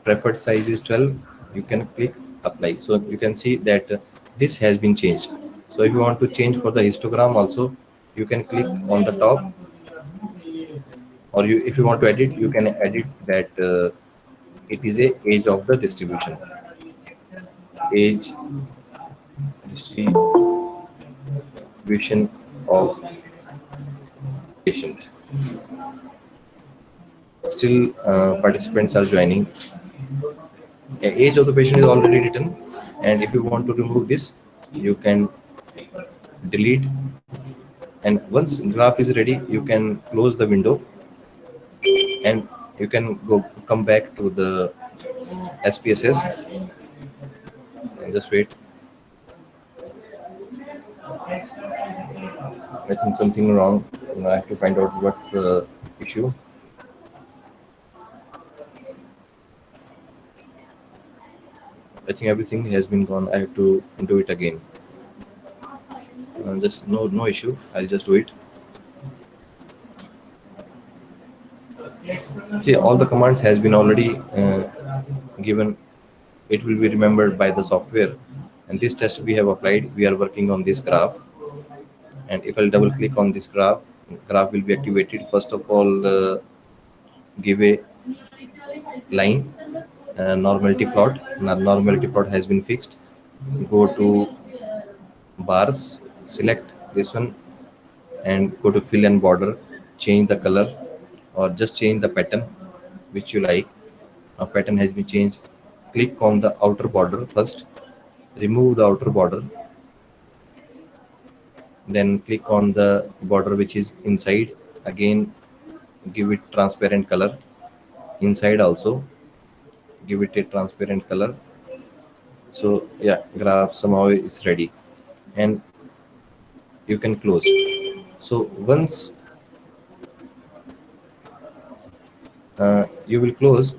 preferred size is 12. You can click apply. So you can see that this has been changed. So if you want to change for the histogram also, you can click on the top, or if you want to edit, you can edit that it is a age of the distribution, age distribution of patient. Still participants are joining. Age of the patient is already written, and if you want to remove this, you can delete. And once graph is ready, you can close the window, and you can come back to the SPSS, Just wait. I think something wrong. I have to find out what's the issue. I think everything has been gone. I have to do it again. Just no issue. I'll just do it. See, all the commands has been already given. It will be remembered by the software. And this test we have applied. We are working on this graph. And if I'll double click on this graph will be activated. First of all, give a line normality plot. Now, normality plot has been fixed. Go to bars, select this one and go to fill and border, change the color or just change the pattern which you like. Now pattern has been changed. Click on the outer border first, remove the outer border, then click on the border which is inside. Again, give it transparent color. Inside also give it a transparent color. So yeah, graph somehow is ready and you can close. So once you will close,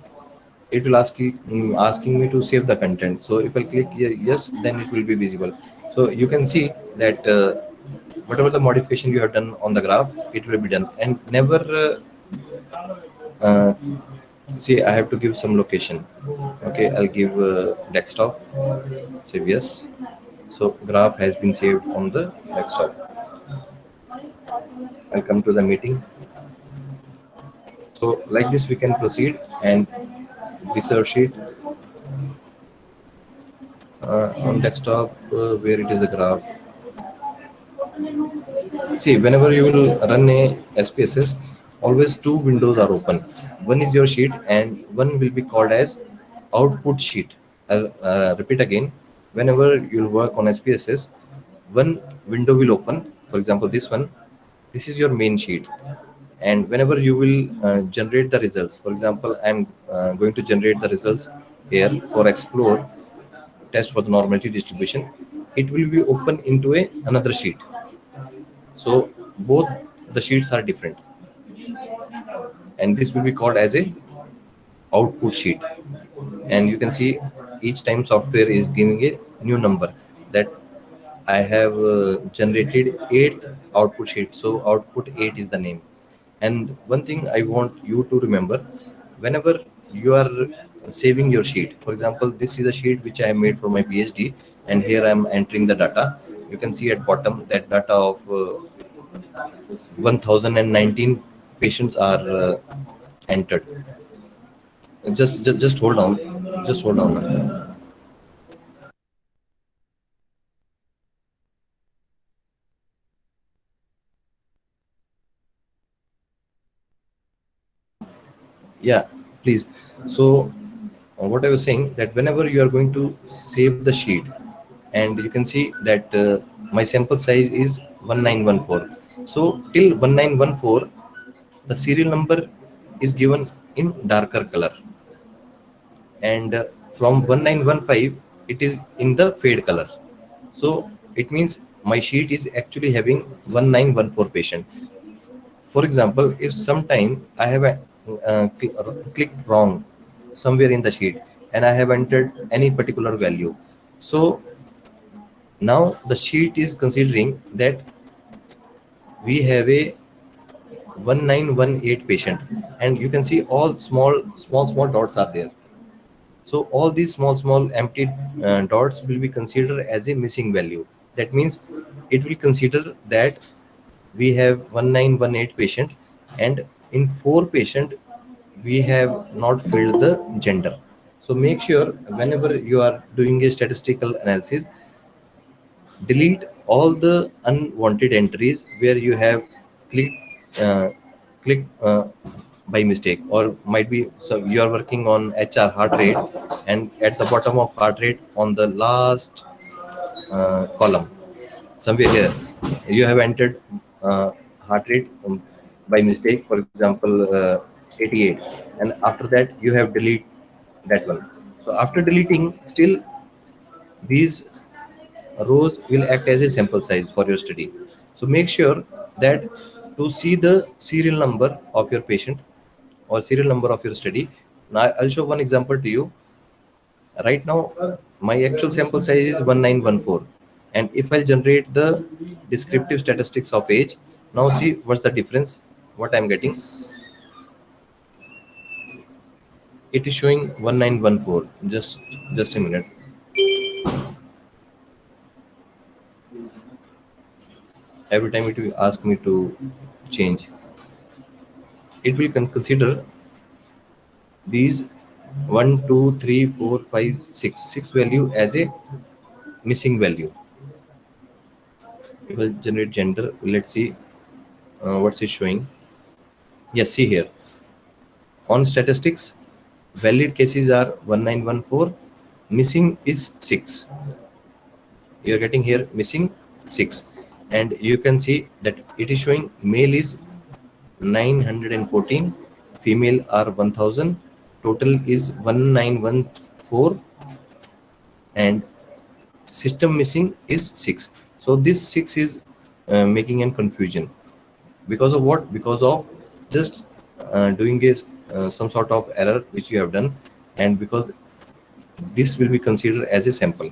it will asking me to save the content. So if I click yes, then it will be visible. So you can see that whatever the modification you have done on the graph, it will be done. And never uh, see, I have to give some location. Okay, I'll give desktop, save yes. So graph has been saved on the desktop. I'll come to the meeting. So like this we can proceed and research sheet on desktop where it is a graph. See, whenever you will run a SPSS, always two windows are open. One is your sheet and one will be called as output sheet. I'll repeat again. Whenever you'll work on SPSS, one window will open. For example, this one, this is your main sheet. And whenever you will generate the results, for example, I'm going to generate the results here for explore test for the normality distribution. It will be open into another sheet. So both the sheets are different, and this will be called as a output sheet. And you can see each time software is giving a new number that I have generated 8th output sheet. So output 8 is the name. And one thing I want you to remember, whenever you are saving your sheet, for example, this is a sheet which I have made for my PhD, and here I am entering the data. You can see at bottom that data of 1019 patients are entered. Just hold on. Just hold on. Yeah, please. So what I was saying, that whenever you are going to save the sheet, and you can see that my sample size is 1914. So till 1914, the serial number is given in darker color, and from 1915 it is in the fade color. So it means my sheet is actually having 1914 patient. For example, if sometime I have clicked wrong somewhere in the sheet and I have entered any particular value, so now the sheet is considering that we have a 1918 patient, and you can see all small dots are there. So all these small empty dots will be considered as a missing value. That means it will consider that we have 1918 patient, and in 4 patient we have not filled the gender. So make sure whenever you are doing a statistical analysis, delete all the unwanted entries where you have clicked by mistake, or might be, so you are working on HR heart rate, and at the bottom of heart rate on the last column somewhere here you have entered heart rate by mistake, for example 88, and after that you have delete that one. So after deleting, still These rows will act as a sample size for your study. So make sure that to see the serial number of your patient or serial number of your study. Now I'll show one example to you. Right now, my actual sample size is 1914. And if I generate the descriptive statistics of age, now see what's the difference, what I'm getting. It is showing 1914. Just a minute. Every time it will ask me to change. It will consider these 1, 2, 3, 4, 5, 6, 6 value as a missing value. It will generate gender. Let's see what's it showing. Yes, see here. On statistics, valid cases are 1914, missing is 6. You are getting here missing 6. And you can see that it is showing male is 914, female are 1000, total is 1914, and system missing is 6. So this 6 is making an confusion. Because of what? Because of just doing a some sort of error which you have done, and because this will be considered as a sample,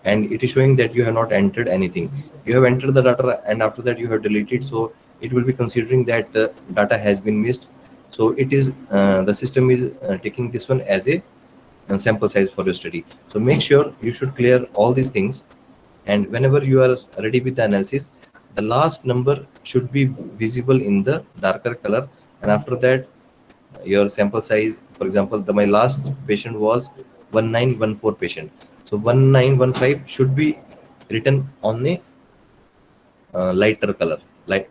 and it is showing that you have not entered anything. You have entered the data and after that you have deleted, so it will be considering that data has been missed. So it is the system is taking this one as a sample size for your study. So make sure you should clear all these things, and whenever you are ready with the analysis, the last number should be visible in the darker color, and after that your sample size. For example, my last patient was 1914 patient, so 1915 should be written on a lighter color, like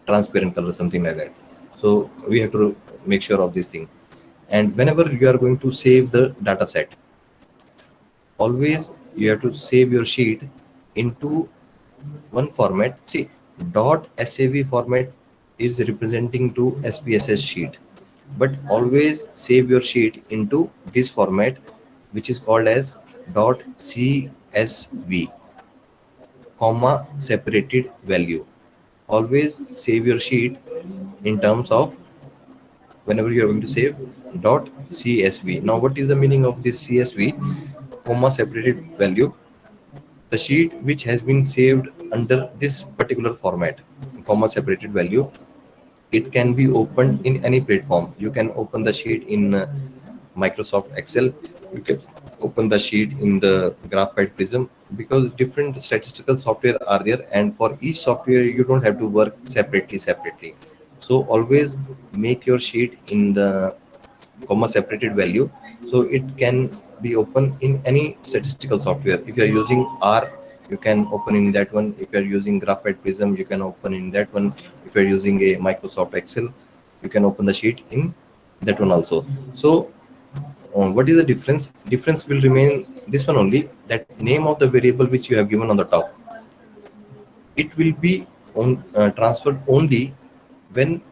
transparent color, something like that. So we have to make sure of this thing. And whenever you are going to save the data set, always you have to save your sheet into one format. See, .sav format is representing to SPSS sheet, but always save your sheet into this format, which is called as .csv, comma separated value. Always save your sheet in terms of, whenever you are going to save, .csv. Now what is the meaning of this CSV, comma separated value? The sheet which has been saved under this particular format, comma separated value, it can be opened in any platform. You can open the sheet in Microsoft Excel, you can open the sheet in the Graphite Prism, because different statistical software are there, and for each software you don't have to work separately. So always make your sheet in the comma separated value, so it can be open in any statistical software. If you are using R, you can open in that one. If you are using Graphite Prism, you can open in that one. If you are using a Microsoft Excel, you can open the sheet in that one also. So what is the difference will remain this one only, that name of the variable which you have given on the top, it will be on transferred only when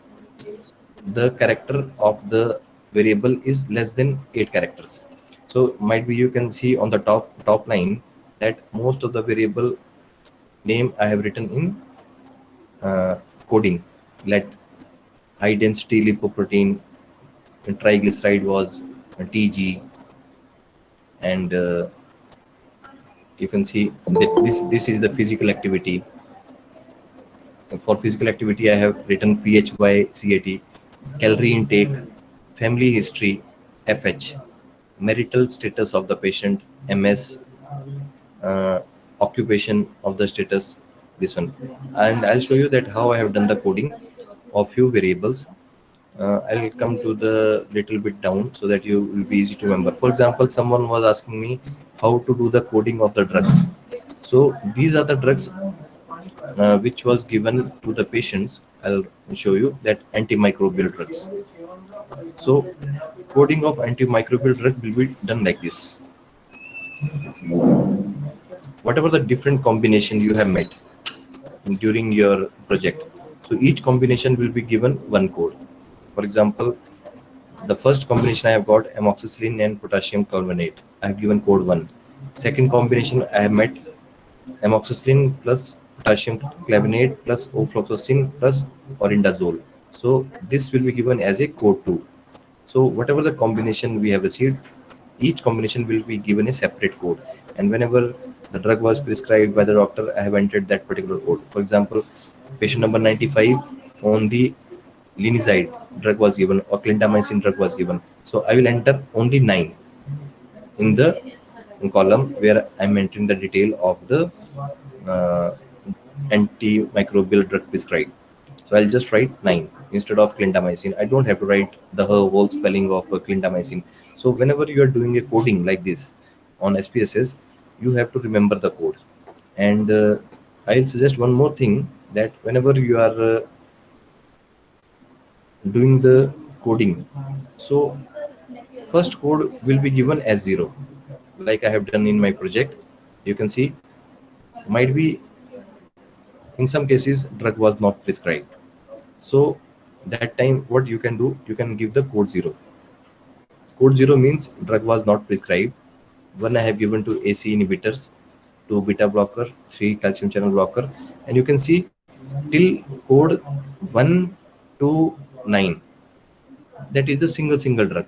the character of the variable is less than 8 characters. So might be you can see on the top line that most of the variable name I have written in coding. Let high density lipoprotein triglyceride was TG, and you can see that this is the physical activity. For physical activity, I have written PHY-CAT, calorie intake, family history, FH, marital status of the patient, MS, occupation of the status, this one. And I'll show you that how I have done the coding of few variables. I'll come to the little bit down so that you will be easy to remember. For example, someone was asking me how to do the coding of the drugs. So these are the drugs which was given to the patients. I'll show you that antimicrobial drugs. So coding of antimicrobial drug will be done like this. Whatever the different combination you have met during your project, so each combination will be given one code. For example, the first combination I have got amoxicillin and potassium carbonate. I have given code 1. Second combination I have met amoxicillin plus potassium clavonate plus ofloxacin plus orindazole. So this will be given as a code 2. So whatever the combination we have received, each combination will be given a separate code. And whenever the drug was prescribed by the doctor, I have entered that particular code. For example, patient number 95 on the linezolid drug was given or clindamycin drug was given. So I will enter only 9 in the column where I'm entering the detail of the uh, antimicrobial drug prescribed. So I'll just write 9 instead of clindamycin. I don't have to write the whole spelling of clindamycin. So whenever you are doing a coding like this on SPSS, you have to remember the code. And I'll suggest one more thing, that whenever you are doing the coding, so first code will be given as 0, like I have done in my project. You can see, might be in some cases drug was not prescribed. So that time what you can do, you can give the code 0. Code 0 means drug was not prescribed. One I have given to AC inhibitors, 2 beta blocker, 3 calcium channel blocker, and you can see till code 1 to 9, that is the single drug.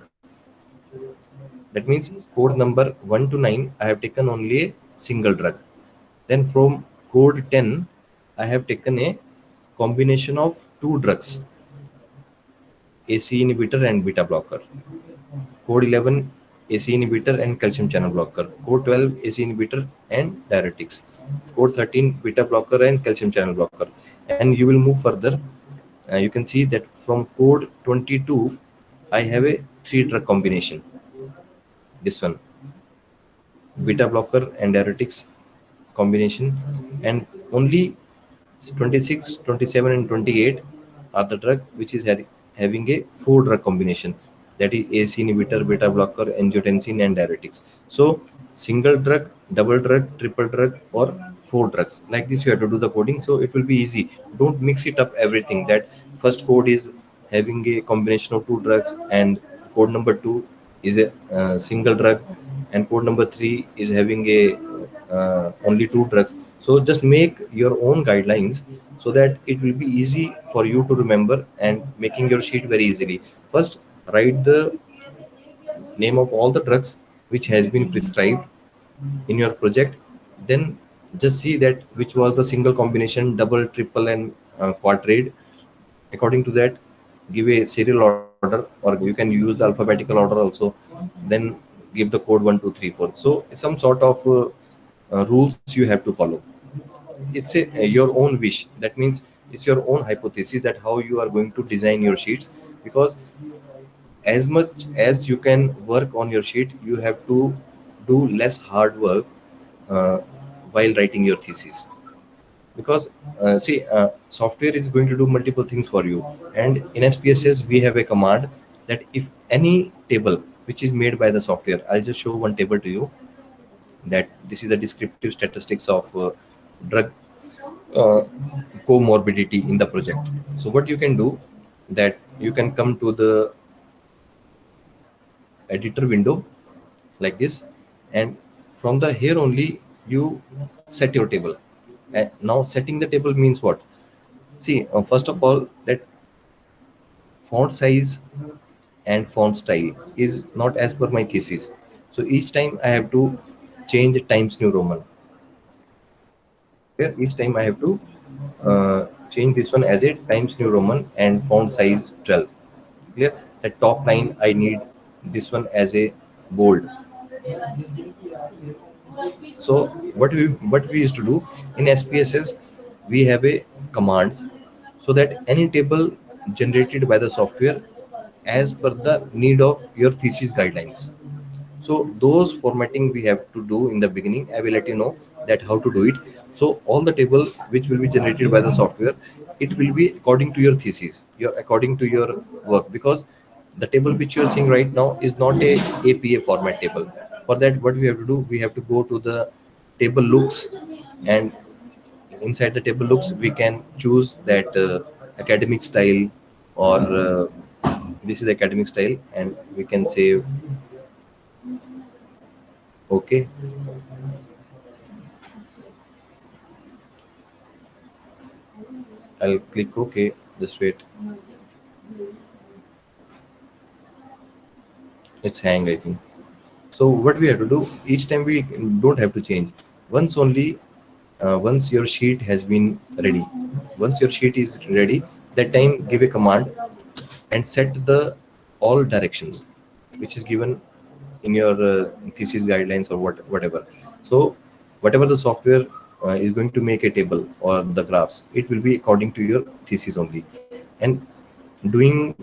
That means code number 1 to 9 I have taken only a single drug. Then from code 10 I have taken a combination of two drugs, AC inhibitor and beta blocker. Code 11 AC inhibitor and calcium channel blocker. Code 12 AC inhibitor and diuretics. Code 13 beta blocker and calcium channel blocker. And you will move further. You can see that from code 22 I have a 3 drug combination. This one, beta blocker and diuretics combination, and only 26, 27, and 28 are the drug which is having a 4 drug combination, that is AC inhibitor, beta blocker, angiotensin, and diuretics. So single drug, double drug, triple drug, or 4 drugs, like this you have to do the coding, so it will be easy. Don't mix it up everything, that first code is having a combination of 2 drugs, and code number 2 is a single drug, and code number 3 is having a only 2 drugs. So just make your own guidelines so that it will be easy for you to remember and making your sheet very easily. First, write the name of all the drugs which has been prescribed in your project. Then just see that which was the single combination, double, triple, and quadrate. According to that, give a serial order, or you can use the alphabetical order also. Then give the code 1 2 3 4. So some sort of rules you have to follow. It's your own wish. That means it's your own hypothesis that how you are going to design your sheets, because as much as you can work on your sheet, you have to do less hard work uh, while writing your thesis. Because see, software is going to do multiple things for you, and in SPSS we have a command that if any table which is made by the software, I'll just show one table to you, that this is the descriptive statistics of drug uh, comorbidity in the project. So what you can do, that you can come to the editor window like this, and from the here only you set your table. And now setting the table means what? See, first of all, that font size and font style is not as per my thesis. So each time I have to change Times New Roman. Here, each time I have to change this one as a Times New Roman and font size 12. Clear? The top line I need this one as a bold. So what we used to do in SPSS, we have a commands, so that any table generated by the software as per the need of your thesis guidelines. So those formatting we have to do in the beginning. I will let you know that how to do it. So all the table which will be generated by the software, it will be according to your thesis, your according to your work, because the table which you are seeing right now is not a APA format table. For that, what we have to do, we have to go to the table looks, and inside the table looks we can choose that academic style, or this is academic style, and we can say okay. I'll click OK. Just wait. It's hang, I think. So what we have to do each time, we don't have to change. Once only, once your sheet has been ready, once your sheet is ready, that time give a command and set the all directions which is given in your thesis guidelines or whatever. So whatever the software is going to make a table or the graphs, it will be according to your thesis only. And doing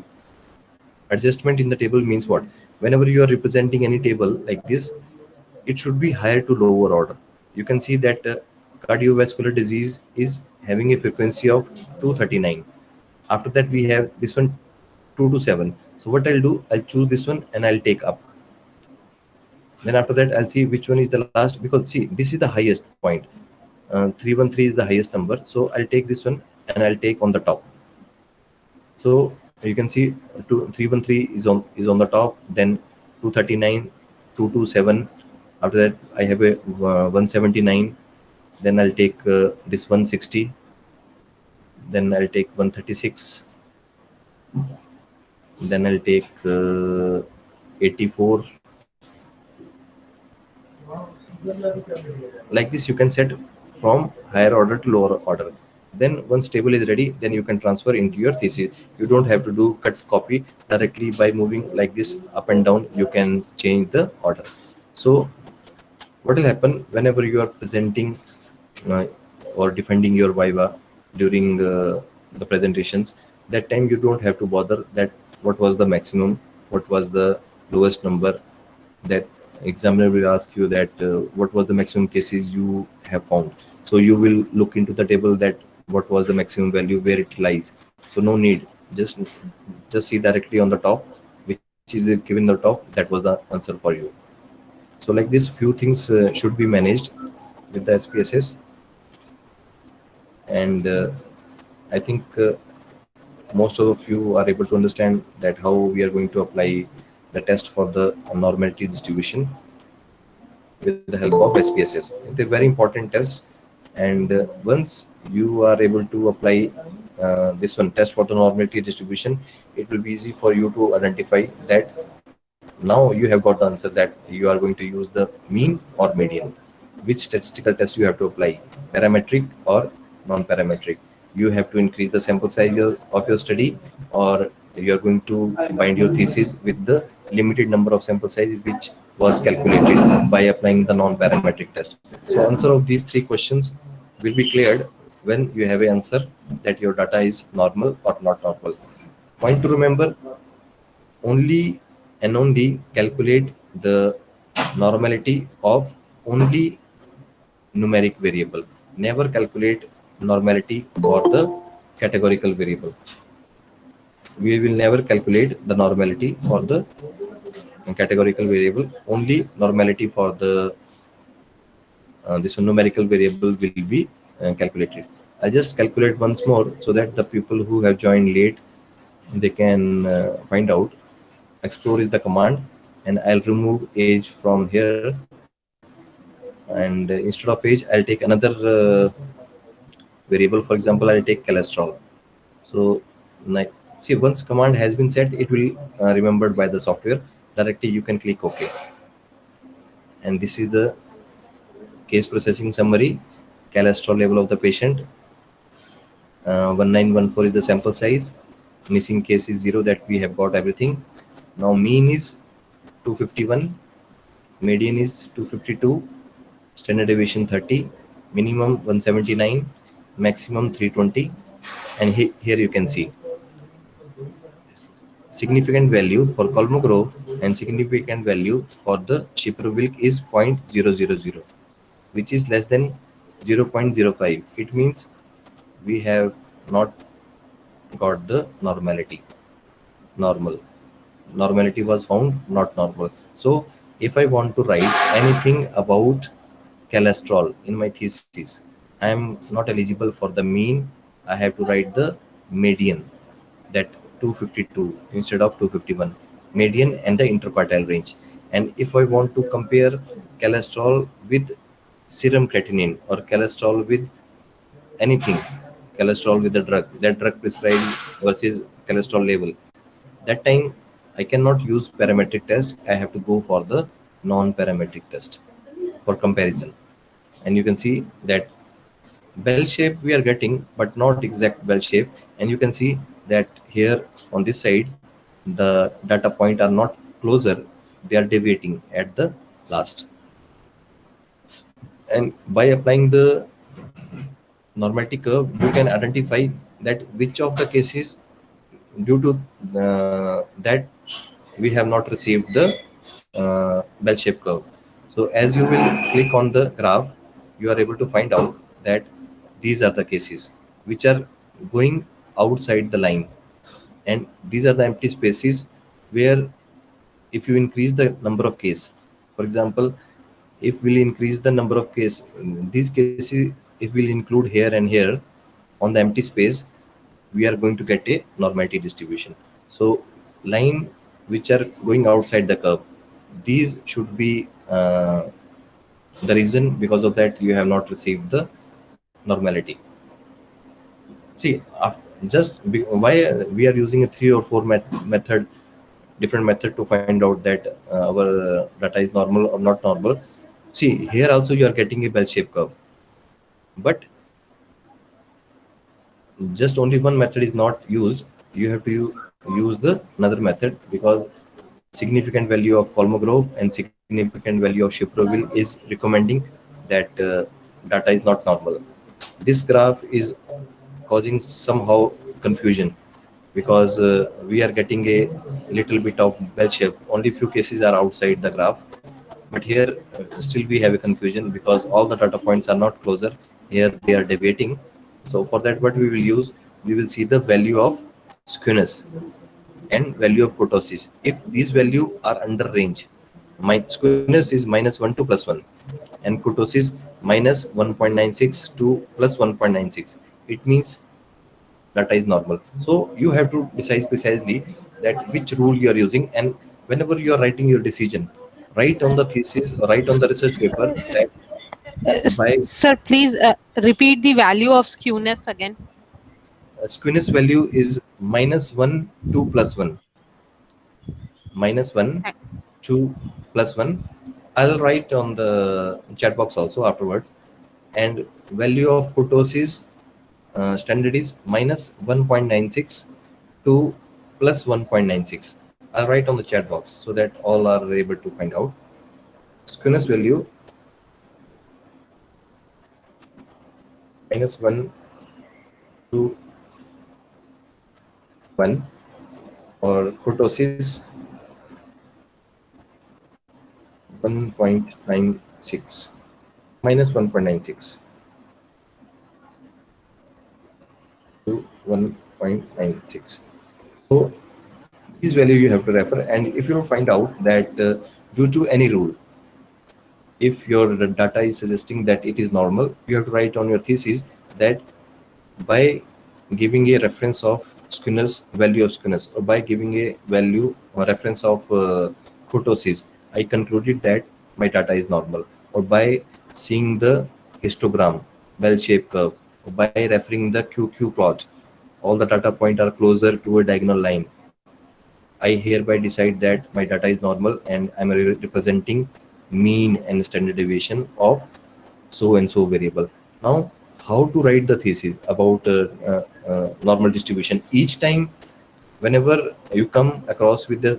adjustment in the table means what? Whenever you are representing any table like this, it should be higher to lower order. You can see that cardiovascular disease is having a frequency of 239. After that, we have this one 2 to 7. So what I'll do, I'll choose this one and I'll take up. Then after that, I'll see which one is the last, because see, this is the highest point. 313 is the highest number. So I'll take this one and I'll take on the top. So you can see 313 is on the top, then 239, 227. After that, I have a 179. Then I'll take this 160. Then I'll take 136. Then I'll take 84. Like this, you can set from higher order to lower order. Then once table is ready, then you can transfer into your thesis. You don't have to do cut copy directly. By moving like this up and down, you can change the order. So what will happen whenever you are presenting uh, or defending your viva during the presentations? That time you don't have to bother that what was the maximum, what was the lowest number. That examiner will ask you that what was the maximum cases you have found. So you will look into the table that what was the maximum value, where it lies. So no need, just see directly on the top, which is given the top, that was the answer for you. So like this, few things should be managed with the SPSS. And I think most of you are able to understand that how we are going to apply the test for the normality distribution with the help of SPSS. It's a very important test. And once you are able to apply this one test for the normality distribution, it will be easy for you to identify that now you have got the answer that you are going to use the mean or median. Which statistical test you have to apply, parametric or non-parametric? You have to increase the sample size of your study, or you are going to bind your thesis with the limited number of sample size which was calculated by applying the non-parametric test. So answer of these three questions will be cleared when you have an answer that your data is normal or not normal. Point to remember, only and only calculate the normality of only numeric variable. Never calculate normality for the categorical variable. We will never calculate the normality for the categorical variable. Only normality for the this numerical variable will be calculated. I'll just calculate once more so that the people who have joined late, they can find out. Explore is the command, and I'll remove age from here. And instead of age, I'll take another variable. For example, I'll take cholesterol. So see, once command has been set, it will remembered by the software. Directly you can click OK. And this is the case processing summary. Cholesterol level of the patient, 1914 is the sample size. Missing case is 0, that we have got everything. Now mean is 251, median is 252, standard deviation 30, minimum 179, maximum 320. And here you can see significant value for Kolmogorov and significant value for the Shiprovilk is 0.000, which is less than 0.05. It means we have not got the normality was found, not normal. So if I want to write anything about cholesterol in my thesis, I am not eligible for the mean. I have to write the median, that 252 instead of 251, median and the interquartile range. And if I want to compare cholesterol with serum creatinine or cholesterol with anything, cholesterol with the drug, that drug prescribed versus cholesterol level. That time I cannot use parametric test. I have to go for the non-parametric test for comparison. And you can see that bell shape we are getting, but not exact bell shape. And you can see that here on this side, the data point are not closer, they are deviating at the last. And by applying the normality curve, you can identify that which of the cases due to that we have not received the bell shape curve. So as you will click on the graph, you are able to find out that these are the cases which are going outside the line, and these are the empty spaces where if you increase the number of case, for example, if we'll increase the number of case, these cases if we'll include here and here on the empty space, we are going to get a normality distribution. So line which are going outside the curve, these should be the reason because of that you have not received the normality. See, why we are using a 3 or 4 method, different method to find out that our data is normal or not normal. See, here also you are getting a bell shaped curve, but just only one method is not used. You have to use the another method because significant value of Kolmogorov and significant value of Shiprovel is recommending that data is not normal. This graph is causing somehow confusion because we are getting a little bit of bell shape. Only few cases are outside the graph, but here still we have a confusion because all the data points are not closer. Here they are deviating. So for that, what we will use, we will see the value of skewness and value of kurtosis. If these value are under range, my skewness is -1 to +1, and kurtosis -1.96 to +1.96. It means data is normal. So you have to decide precisely that which rule you are using, and whenever you are writing your decision, write on the thesis or write on the research paper that by Sir, please repeat the value of skewness again. skewness value is -1 to +1, -1 to +1. I'll write on the chat box also afterwards. And value of kurtosis standard is -1.96 to +1.96. I'll write on the chat box so that all are able to find out. Skewness value -1 to 1, or kurtosis 1.96, -1.96 to 1.96. So this value you have to refer, and if you find out that due to any rule, if your data is suggesting that it is normal, you have to write on your thesis that by giving a reference of skewness, value of skewness, or by giving a value or reference of kurtosis, I concluded that my data is normal. Or by seeing the histogram, bell-shaped curve, or by referring the QQ plot, all the data points are closer to a diagonal line, I hereby decide that my data is normal and I'm representing mean and standard deviation of so and so variable. Now, how to write the thesis about normal distribution? Each time, whenever you come across with a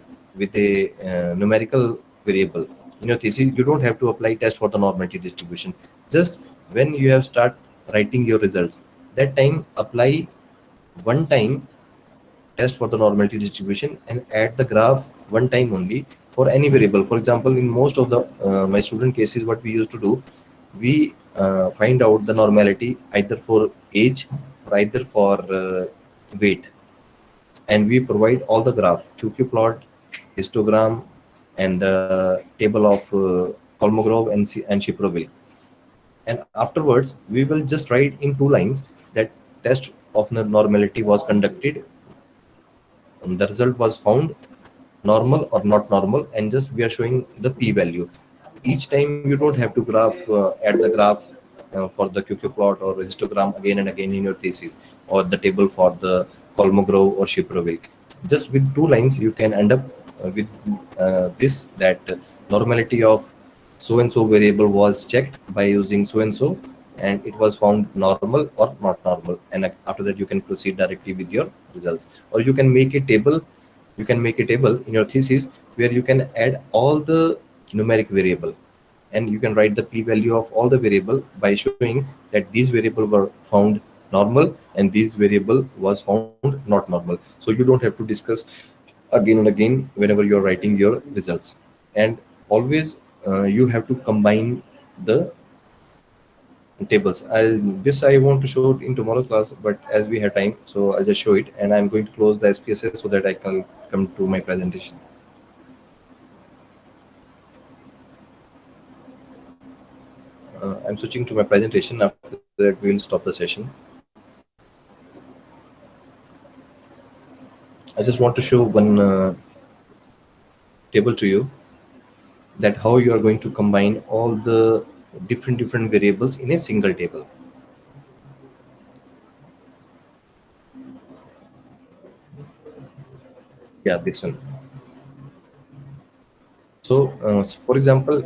numerical variable in your thesis, you don't have to apply test for the normality distribution. Just when you have start writing your results, that time apply one time test for the normality distribution and add the graph one time only for any variable. For example, in most of the my student cases, what we used to do, we find out the normality either for age or either for weight, and we provide all the graph, QQ plot, histogram, and the table of Kolmogorov and Shiprovel. And afterwards, we will just write in 2 lines that test of the normality was conducted, the result was found normal or not normal, and just we are showing the p value. Each time you don't have to add the graph for the QQ plot or histogram again and again in your thesis, or the table for the Kolmogorov or Shiprovel. Just with 2 lines, you can end up with this, that normality of so and so variable was checked by using so and it was found normal or not normal, and after that you can proceed directly with your results. Or you can make a table, in your thesis where you can add all the numeric variable, and you can write the p-value of all the variable by showing that these variable were found normal and these variable was found not normal. So you don't have to discuss again and again whenever you're writing your results. And always you have to combine the tables. I want to show it in tomorrow's class, but as we have time, so I'll just show it, and I'm going to close the SPSS so that I can come to my presentation. I'm switching to my presentation. After that, we'll stop the session. I just want to show one table to you, that how you are going to combine all the different variables in a single table. Yeah, this one. So for example,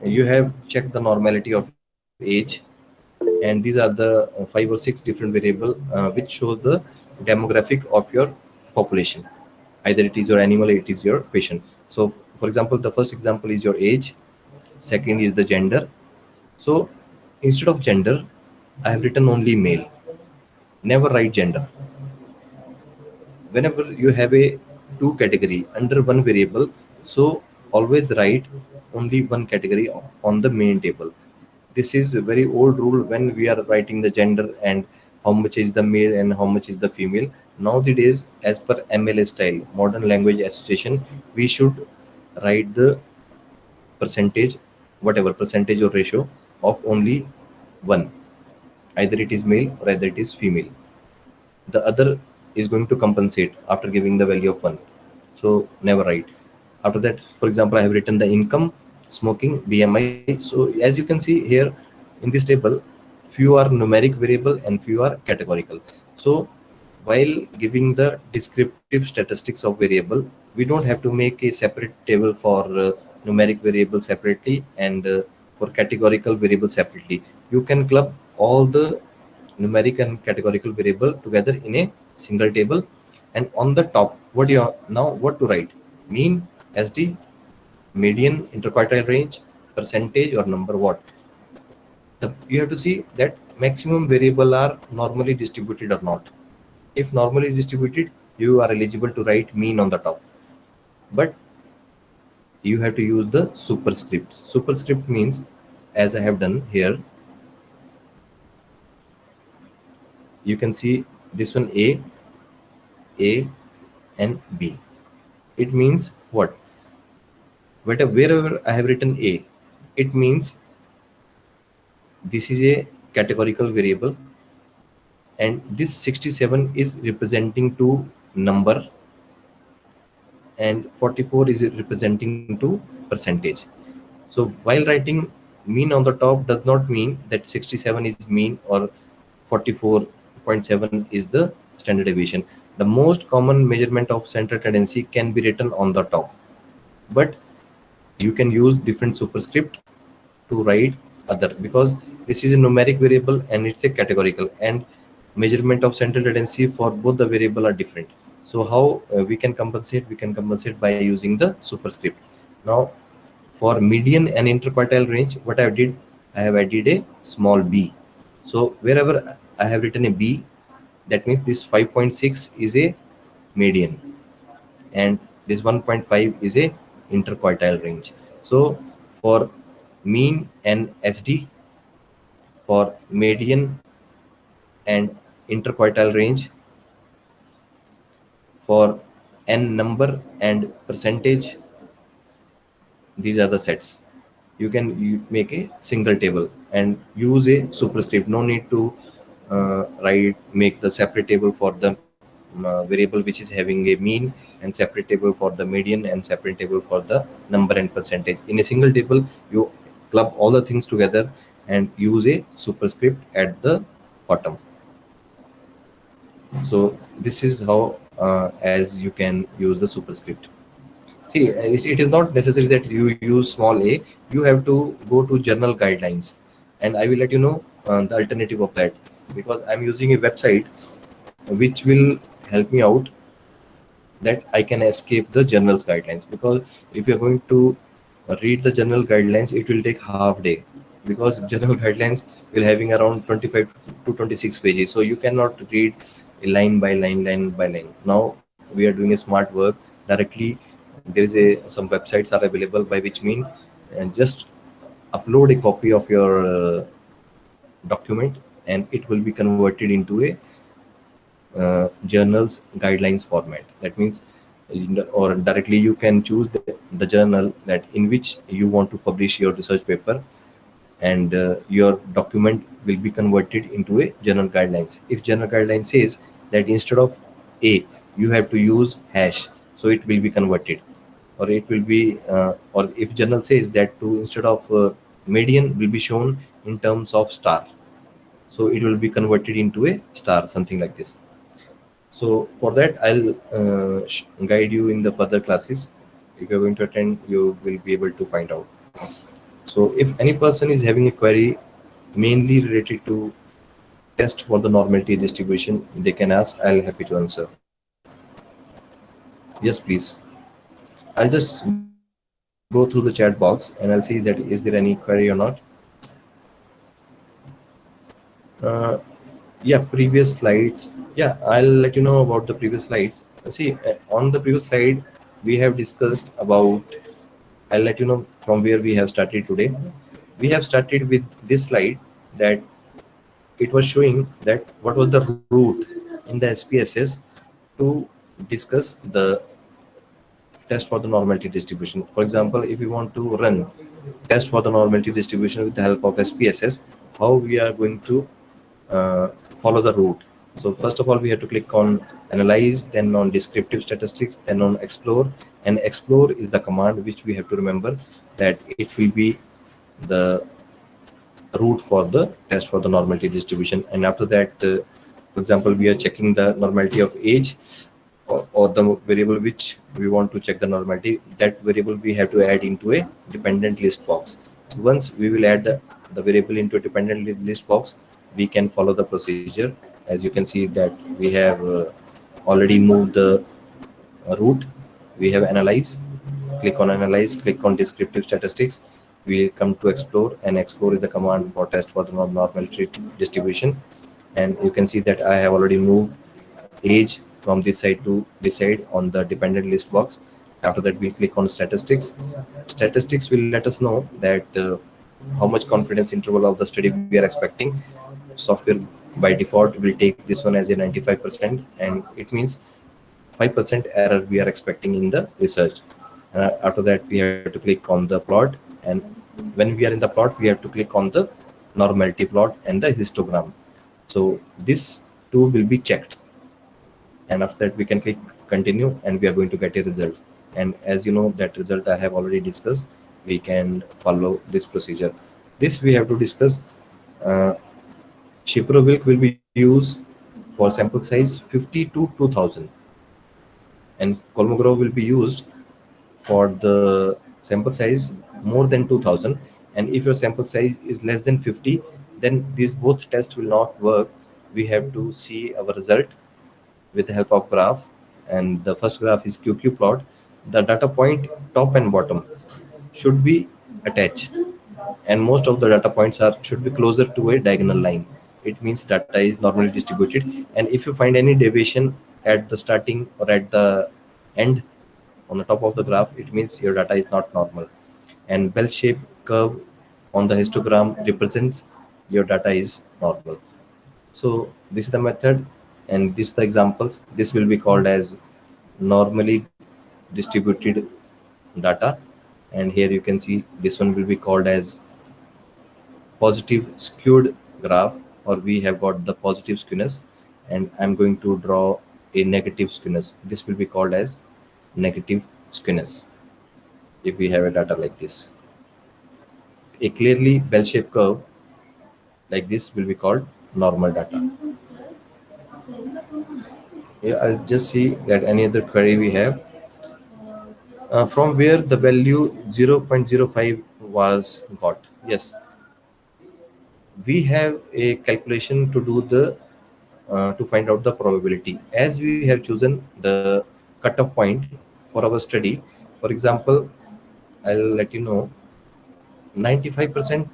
you have checked the normality of age, and these are the 5 or 6 different variable which shows the demographic of your population. Either it is your animal or it is your patient. So for example, the first example is your age, second is the gender. So instead of gender, I have written only male. Never write gender. Whenever you have a 2 category under one variable, so always write only one category on the main table. This is a very old rule when we are writing the gender and how much is the male and how much is the female. Nowadays, as per MLA style, Modern Language Association, we should write the percentage, whatever percentage or ratio of only one. Either it is male or either it is female. The other is going to compensate after giving the value of 1. So never write. After that, for example, I have written the income, smoking, BMI. So as you can see here in this table, few are numeric variable and few are categorical. So while giving the descriptive statistics of variable, we don't have to make a separate table for numeric variable separately and for categorical variable separately. You can club all the numeric and categorical variable together in a single table. And on the top, what you are now, what to write? Mean, SD, median, interquartile range, percentage, or number. What you have to see that maximum variable are normally distributed or not. If normally distributed, you are eligible to write mean on the top, but you have to use the superscripts. Superscript means, as I have done here, you can see this one, A and B. It means what? Wherever I have written A, it means this is a categorical variable, and this 67 is representing to number and 44 is representing to percentage. So while writing mean on the top does not mean that 67 is mean or 44.7 is the standard deviation. The most common measurement of central tendency can be written on the top, but you can use different superscript to write other, because this is a numeric variable and it's a categorical, and measurement of central tendency for both the variable are different. So how we can compensate? We can compensate by using the superscript. Now for median and interquartile range, what I did, I have added a small b. So wherever I have written a b, that means this 5.6 is a median and this 1.5 is a interquartile range. So for mean and SD, for median and interquartile range, for n number and percentage, these are the sets. You can make a single table and use a superscript. No need to make the separate table for the variable which is having a mean, and separate table for the median, and separate table for the number and percentage. In a single table, you club all the things together and use a superscript at the bottom. So this is how as you can use the superscript. See, it is not necessary that you use small a. You have to go to journal guidelines, and I will let you know the alternative of that, because I'm using a website which will help me out, that I can escape the journals guidelines. Because if you're going to read the journal guidelines, it will take half day, because journal guidelines will having around 25 to 26 pages. So you cannot read line by line. Now we are doing a smart work directly. There is a some websites are available by which mean just upload a copy of your document, and it will be converted into a journals guidelines format. That means or directly you can choose the journal that in which you want to publish your research paper, and your document will be converted into a journal guidelines. If journal guidelines says that instead of a you have to use hash, so it will be converted. Or it will be or if journal says that to instead of median will be shown in terms of star, so it will be converted into a star, something like this. So for that, I'll guide you in the further classes. If you're going to attend, you will be able to find out. So if any person is having a query mainly related to test for the normality distribution, they can ask. I'll happy to answer. Yes, please. I'll just go through the chat box and I'll see that is there any query or not. Uh, yeah, previous slides. Yeah, I'll let you know about the previous slides. See, on the previous slide, we have discussed about. I'll let you know from where we have started today. We have started with this slide that it was showing that what was the route in the SPSS to discuss the test for the normality distribution. For example, if we want to run test for the normality distribution with the help of SPSS, how we are going to follow the route. So first of all, we have to click on analyze, then on descriptive statistics, then on explore. And explore is the command which we have to remember, that it will be the route for the test for the normality distribution. And after that, for example, we are checking the normality of age, or the variable which we want to check the normality, that variable we have to add into a dependent list box. So once we will add the variable into a dependent list box, we can follow the procedure. As you can see that we have already moved the route. We have analyze, click on analyze, click on descriptive statistics. We come to explore, and explore is the command for test for the normality distribution. And you can see that I have already moved age from this side to this side on the dependent list box. After that, we click on statistics. Statistics will let us know that how much confidence interval of the study we are expecting. Software by default will take this one as a 95%, and it means 5% error we are expecting in the research. After that, we have to click on the plot, and when we are in the plot, we have to click on the normality plot and the histogram. So this two will be checked, and after that we can click continue, and we are going to get a result. And as you know, that result I have already discussed. We can follow this procedure. This we have to discuss. uh, Shiprovilk will be used for sample size 50 to 2000, and Kolmogorov will be used for the sample size more than 2000. And if your sample size is less than 50, then these both tests will not work. We have to see our result with the help of graph. And the first graph is QQ plot. The data point top and bottom should be attached, and most of the data points are should be closer to a diagonal line. It means data is normally distributed. And if you find any deviation at the starting or at the end on the top of the graph, it means your data is not normal. And bell shaped curve on the histogram represents your data is normal. So this is the method, and this is the examples. This will be called as normally distributed data. And here you can see this one will be called as positive skewed graph, or we have got the positive skewness. And I'm going to draw a negative skewness. This will be called as negative skewness if we have a data like this. A clearly bell-shaped curve like this will be called normal data. Yeah, I'll just see that any other query we have. From where the value 0.05 was got. Yes, we have a calculation to do the to find out the probability. As we have chosen the cutoff point for our study, for example, I'll let you know 95%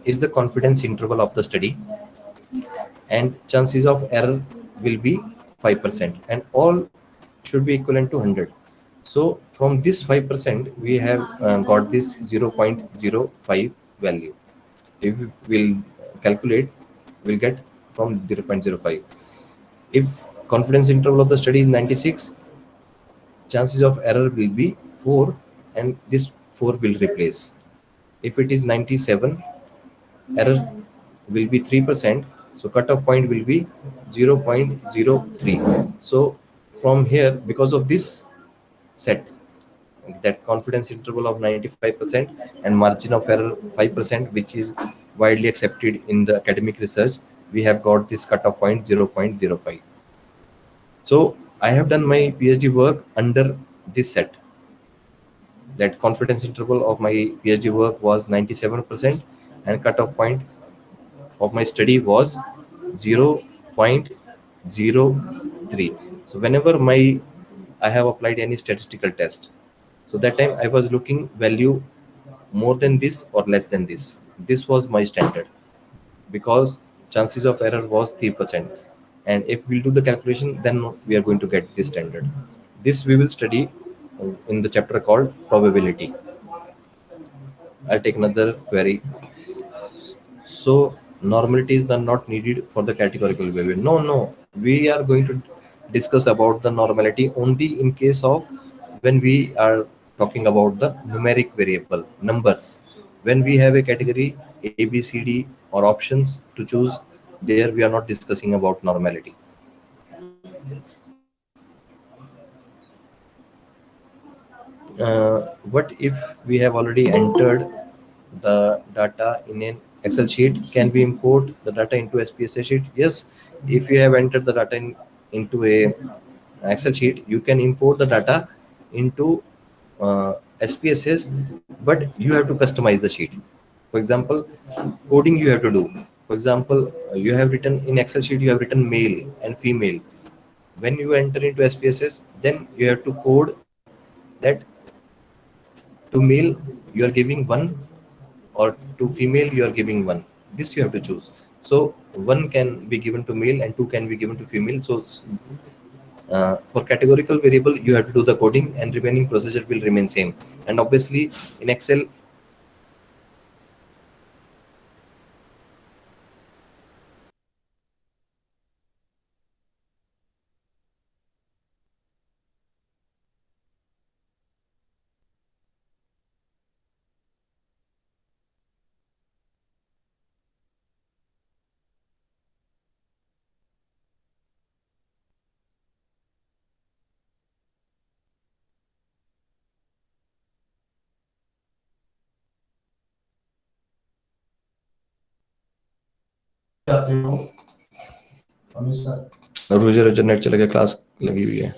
is the confidence interval of the study, and chances of error will be 5%, and all should be equivalent to 100. So from this 5% we have got this 0.05 value. If we'll calculate, we'll get from 0.05. If confidence interval of the study is 96, chances of error will be 4, and this 4 will replace. If it is 97, error will be 3%, so cutoff point will be 0.03. So from here, because of this set, that confidence interval of 95% and margin of error 5%, which is widely accepted in the academic research, we have got this cutoff point 0.05. So I have done my PhD work under this set. That confidence interval of my PhD work was 97%, and cutoff point of my study was 0.03. So whenever I have applied any statistical test, so that time I was looking value more than this or less than this. This was my standard, because chances of error was 3%, and if we'll do the calculation, then we are going to get this standard. This we will study in the chapter called probability. I'll take another query. So normalities are not needed for the categorical behavior. No, we are going to discuss about the normality only in case of when we are talking about the numeric variable numbers. When we have a category A, B, C, D or options to choose, there we are not discussing about normality. What if we have already entered the data in an Excel sheet? Can we import the data into SPSS sheet? Yes, if you have entered the data into a Excel sheet, you can import the data into SPSS, but you have to customize the sheet. For example, coding you have to do. For example, you have written in Excel sheet, you have written male and female. When you enter into SPSS, then you have to code that to male you are giving 1, or to female you are giving 1. This you have to choose. So 1 can be given to male and 2 can be given to female. So for categorical variable you have to do the coding, and remaining procedure will remain same. And obviously in Excel, रोजे रोजे net चला गया, class लगी हुई है.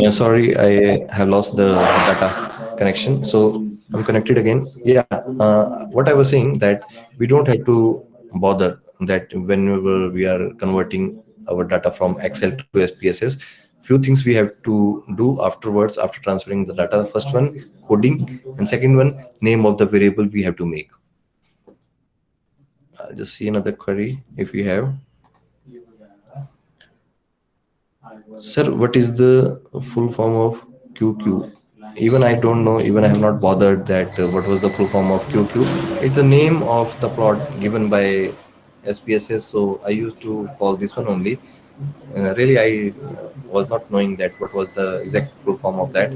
Yeah, sorry, I have lost the data connection. So I'm connected again. Yeah, what I was saying, that we don't have to bother that whenever we are converting our data from Excel to SPSS. Few things we have to do afterwards after transferring the data. First one, coding, and second one, name of the variable we have to make. I'll just see another query if we have. Sir, what is the full form of QQ? Even I don't know, even I have not bothered that what was the full form of QQ. It's the name of the plot given by SPSS, so I used to call this one only. Really, I was not knowing that what was the exact full form of that.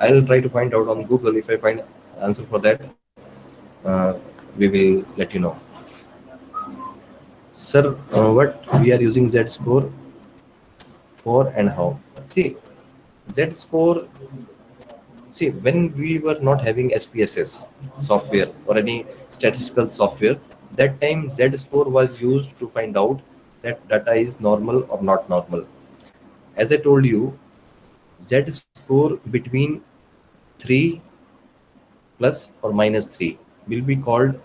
I'll try to find out on Google. If I find answer for that, we will let you know. Sir, what we are using Z score for and how? See, Z score See, when we were not having SPSS software or any statistical software, that time Z score was used to find out that data is normal or not normal. As I told you, Z score between 3 plus or minus 3 will be called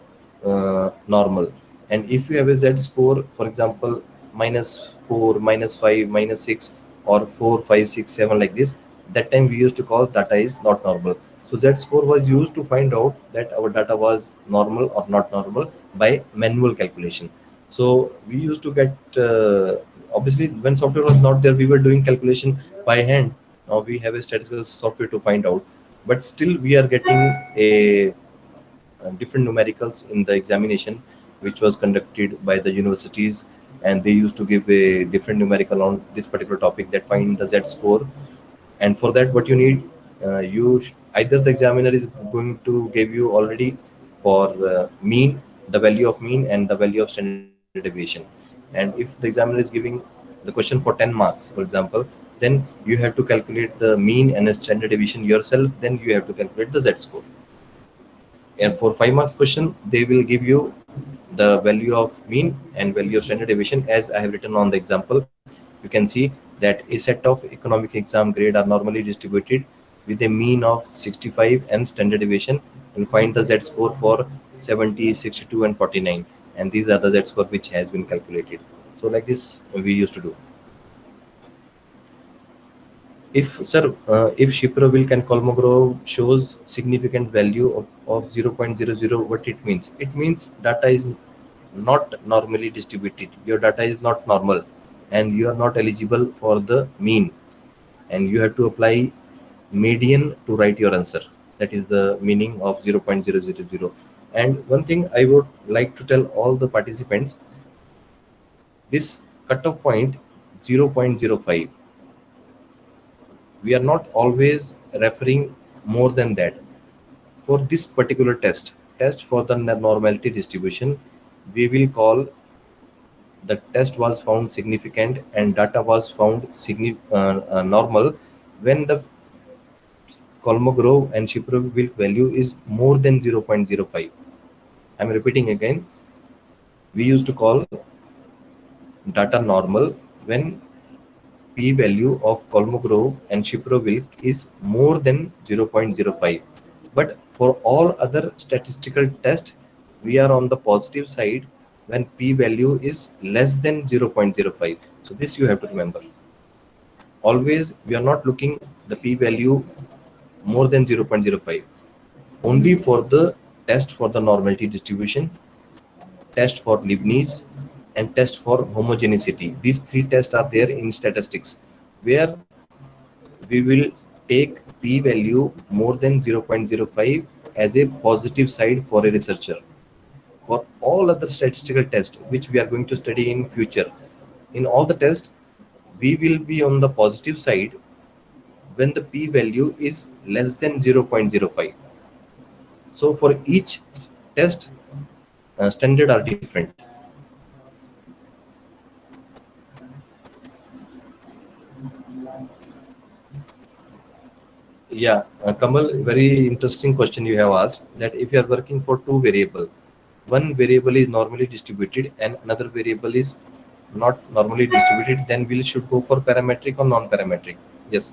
normal. And if you have a Z score, for example, minus 4, minus 5, minus 6, or 4, 5, 6, 7, like this, that time we used to call data is not normal. So Z score was used to find out that our data was normal or not normal by manual calculation. So we used to get, obviously when software was not there, we were doing calculation by hand. Now we have a statistical software to find out, but still we are getting a different numericals in the examination which was conducted by the universities, and they used to give a different numerical on this particular topic that find the Z score. And for that, what you need, either the examiner is going to give you already for mean, the value of mean and the value of standard deviation. And if the examiner is giving the question for 10 marks, for example, then you have to calculate the mean and the standard deviation yourself, then you have to calculate the Z score. And for 5 marks question, they will give you the value of mean and value of standard deviation as I have written on the example. You can see that a set of economic exam grade are normally distributed with a mean of 65 and standard deviation, and find the Z score for 70, 62, and 49. And these are the Z score which has been calculated. So like this we used to do. If Shiprovic and Kolmogorov shows significant value of 0.00, what it means? It means data is not normally distributed. Your data is not normal, and you are not eligible for the mean, and you have to apply median to write your answer. That is the meaning of 0.000. And one thing I would like to tell all the participants: this cutoff point 0.05, we are not always referring more than that. For this particular test for the normality distribution, we will call the test was found significant and data was found normal when the Kolmogorov and Shiprovic value is more than 0.05. I'm repeating again. We used to call data normal when p-value of Kolmogorov and Shiprovic is more than 0.05. But for all other statistical tests, we are on the positive side when p-value is less than 0.05. So this you have to remember. Always we are not looking the p-value more than 0.05. Only for the test for the normality distribution, test for Leibniz, and test for homogeneity. These three tests are there in statistics, where we will take p-value more than 0.05 as a positive side for a researcher. For all other statistical tests which we are going to study in future, in all the tests, we will be on the positive side when the p-value is less than 0.05. So for each test, standard are different. Yeah, Kamal, very interesting question you have asked, that if you are working for two variable, one variable is normally distributed and another variable is not normally distributed, then we should go for parametric or non-parametric. Yes.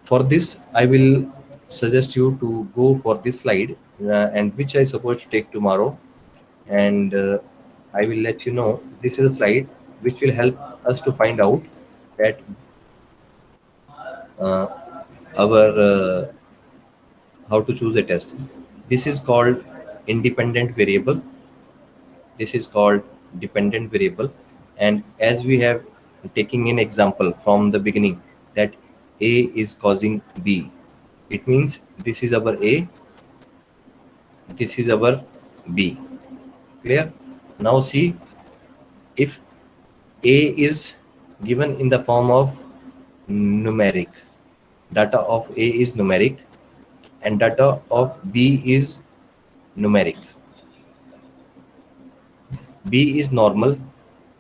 For this, I will suggest you to go for this slide, and which I suppose to take tomorrow, and I will let you know. This is a slide which will help us to find out that uh, our how to choose a test. This is called independent variable. This is called dependent variable. And as we have taking an example from the beginning that A is causing B, it means this is our A, this is our B. Clear? Now see, if A is given in the form of numeric, data of A is numeric, and data of B is numeric. B is normal,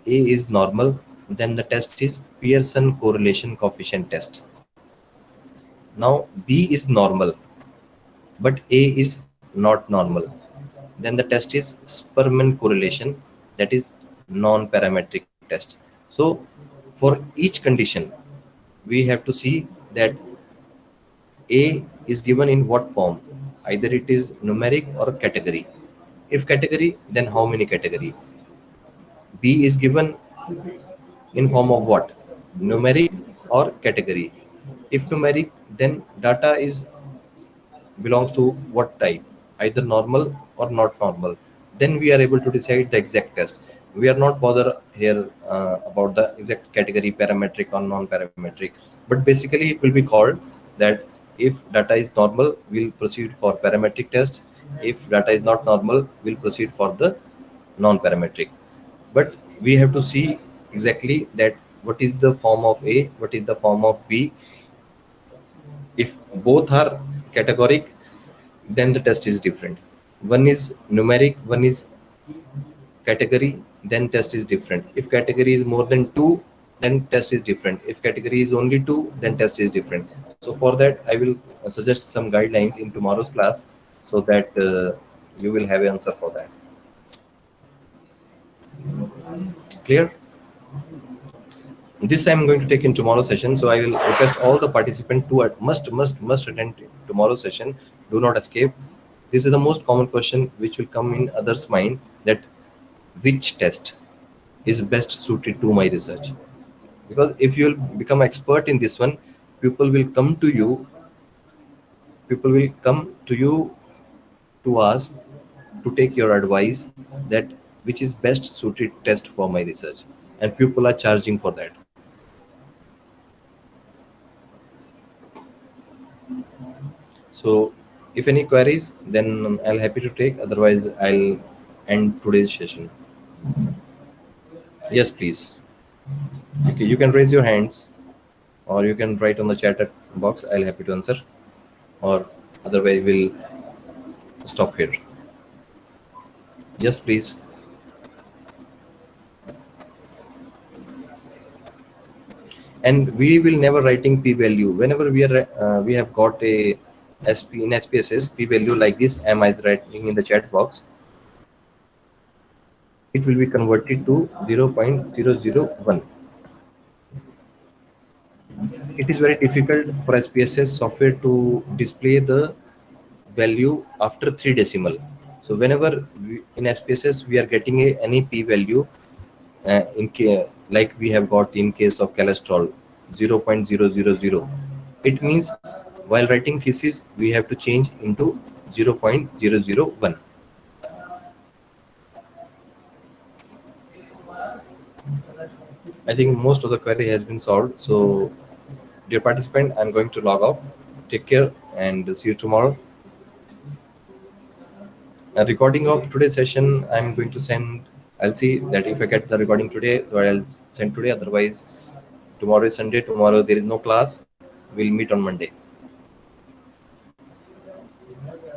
A is normal, then the test is Pearson correlation coefficient test. Now B is normal, but A is not normal. Then the test is Spearman correlation, that is non-parametric test. So for each condition, we have to see that A is given in what form, either it is numeric or category. If category, then how many category? B is given in form of what, numeric or category? If numeric, then data is belongs to what type, either normal or not normal. Then we are able to decide the exact test. We are not bother here about the exact category, parametric or non-parametric, but basically it will be called that if data is normal, we'll proceed for parametric test. If data is not normal, we'll proceed for the non-parametric. But we have to see exactly that what is the form of A, what is the form of B. If both are categoric, then the test is different. One is numeric, one is category, then test is different. If category is more than two, then test is different. If category is only two, then test is different. So for that, I will suggest some guidelines in tomorrow's class, so that you will have an answer for that. Clear? This I'm going to take in tomorrow's session. So I will request all the participants to must attend tomorrow's session. Do not escape. This is the most common question which will come in others' mind, that which test is best suited to my research. Because if you will become expert in this one, people will come to you. People will come to you to ask, to take your advice, that which is best suited test for my research, and people are charging for that. So if any queries, then I'll happy to take. Otherwise, I'll end today's session. Yes, please. Okay, you can raise your hands, or you can write on the chat box. I'll happy to answer. Or otherwise, we'll stop here. Yes, please. And we will never writing p-value. Whenever we have got a SP in SPSS p-value like this, am I writing in the chat box? It will be converted to 0.001. It is very difficult for SPSS software to display the value after 3 decimal. So whenever in SPSS we are getting any p-value, like we have got in case of cholesterol 0.000, it means while writing thesis we have to change into 0.001. I think most of the query has been solved. So dear participant, I'm going to log off. Take care and see you tomorrow. A recording of today's session I'm going to send. I'll see that if I get the recording today, so I'll send today. Otherwise, tomorrow is Sunday. Tomorrow there is no class. We'll meet on Monday.